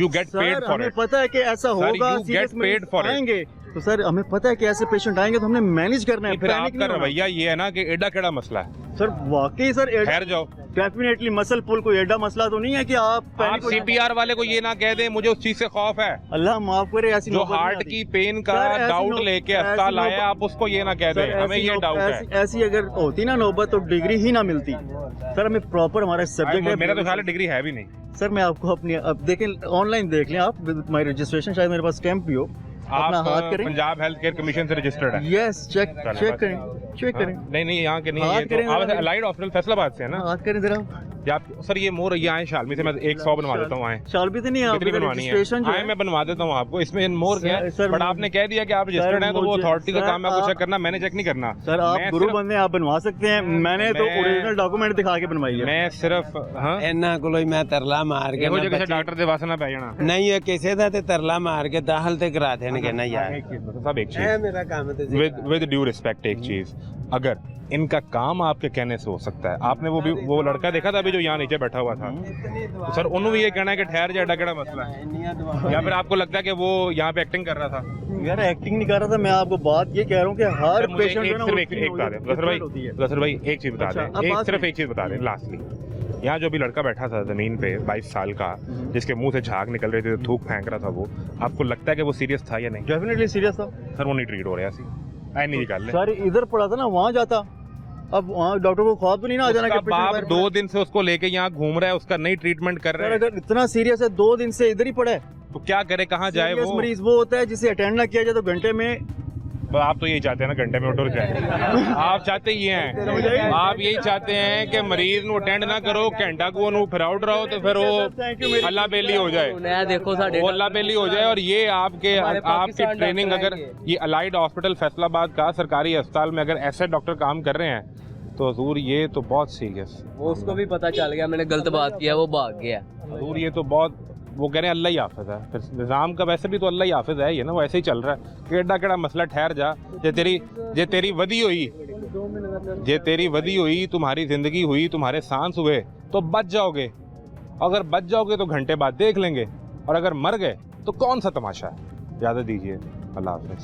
you get paid for it. पता है कि ऐसा होगा, you get paid for it. तो सर हमें पता है कि ऐसे पेशेंट आएंगे तो हमने मैनेज करना है। फिर आपका रवैया ये है ना कि एडा केड़ा मसला है। सर वाकई सर ठहर जाओ, डेफिनेटली मसल पुल कोई एडा मसला तो नहीं है कि आप CPR वाले को ये ना कह दें मुझे उस चीज से खौफ है, अल्लाह माफ करे, ऐसी जो हार्ट की पेन का डाउट लेके अस्पताल आया, आप उसको ये ना कह दें हमें ये डाउट है। ऐसी अगर होती ना नौबत तो डिग्री ही ना मिलती सर, हमें प्रॉपर हमारा सब्जेक्ट है। मेरा तो ख्याल है डिग्री है भी नहीं सर। मैं आपको अपनी अब देखें, ऑनलाइन देख लें आप, माई रजिस्ट्रेशन शायद मेरे पास स्टैम्प भी हो, अपना हाथ करें। पंजाब हेल्थ केयर कमीशन से रजिस्टर्ड है? यस, चेक करें। नहीं यहाँ के नहीं, ये तो आप अलाइड हॉस्पिटल फैसलाबाद से है ना? हाथ करें जरा सर ये मोर ये आए शालमी से, मैं 100 बनवा देता हूँ। आए शालमी से नहीं, कितनी बनवानी है? आए मैं बनवा देता हूँ आपको, इसमें मोर क्या है? बट आपने कह दिया कि आप रजिस्टर्ड हैं, तो वो अथॉरिटी का काम है आपको चेक करना, मैंने चेक नहीं करना। सर आप गुरु बंदे, आप बनवा सकते हैं, मैंने तो ओरिजिनल डॉक्यूमेंट दिखा के बनवाई है। मैं सिर्फ ਇਹਨਾਂ ਕੋਲੋਂ ਹੀ ਮੈਂ ਤਰਲਾ ਮਾਰ ਕੇ मुझे किसी डॉक्टर ਦੇ ਵਾਸਤੇ ਨਾ ਪੈ ਜਾਣਾ ਨਹੀਂ ਇਹ ਕਿਸੇ ਦਾ ਤੇ ਤਰਲਾ ਮਾਰ ਕੇ ਦਾਖਲ ਤੇ ਕਰਾ ਦੇਣਗੇ ना यार। सब एक चीज मेरा काम है, विद ड्यू रिस्पेक्ट, एक चीज, अगर इनका काम आपके कहने से हो सकता है, आपने वो लड़का देखा था अभी जो यहाँ नीचे बैठा हुआ था, तो सर उन्होंने भी ये कहना है कि ठहर जा, एडा मसला है, या फिर आपको लगता है कि वो यहाँ पे एक्टिंग कर रहा था? यार एक्टिंग नहीं कर रहा था, मैं आपको बात ये कह रहा हूँ कि हर पेशेंट गसर भाई एक चीज बता दें, सिर्फ एक चीज बता दें लास्टली, यहाँ जो भी लड़का बैठा था जमीन पे 22 साल का, जिसके मुंह से झाग निकल रही थी, थूक फेंक रहा था, वो आपको लगता है कि वो सीरियस था या नहीं? डेफिनेटली सीरियस था सर, वो नहीं ट्रीट हो रहा सी, ऐ नहीं निकाल सर, इधर पड़ा था ना, वहाँ जाता, अब वहाँ डॉक्टर को ख्वाब तो नहीं ना आ जाना कि बाप 2 दिन से उसको लेके यहाँ घूम रहा है, उसका नहीं ट्रीटमेंट कर रहा है। अगर इतना सीरियस है, 2 दिन से इधर ही पड़ा है, तो क्या करे, कहाँ जाए? वो मरीज वो होता है जिसे अटेंड ना किया जाए तो घंटे में, आप तो यही चाहते हैं ना घंटे में उठ जाए, आप चाहते ये हैं, आप यही चाहते हैं कि मरीज ਨੂੰ अटेंड ना करो, घंटा को ਉਹਨੂੰ फिराउट रहो, तो फिर वो अल्लाह बेली हो जाए, देखो वो अल्लाह बेली हो जाए। और ये आपकी ट्रेनिंग, अगर ये अलाइड हॉस्पिटल फैसलाबाद का सरकारी अस्पताल में अगर ऐसे डॉक्टर काम कर रहे हैं, तो हजूर ये तो बहुत सीरियस, वो उसको भी पता चल गया मैंने गलत बात किया, वो भाग गया। हजूर ये तो बहुत, वो कह रहे हैं अल्लाह ही हाफिज है, फिर निज़ाम का वैसे भी तो अल्लाह ही हाफिज है, ये ना, वो ऐसे ही चल रहा है, केड़ा केड़ा मसला, ठहर जा, जे तेरी वधी हुई, तुम्हारी जिंदगी हुई, तुम्हारे सांस हुए तो बच जाओगे, अगर बच जाओगे तो घंटे बाद देख लेंगे, और अगर मर गए तो कौन सा तमाशा है? इजाज़त दीजिए, अल्लाह हाफिज।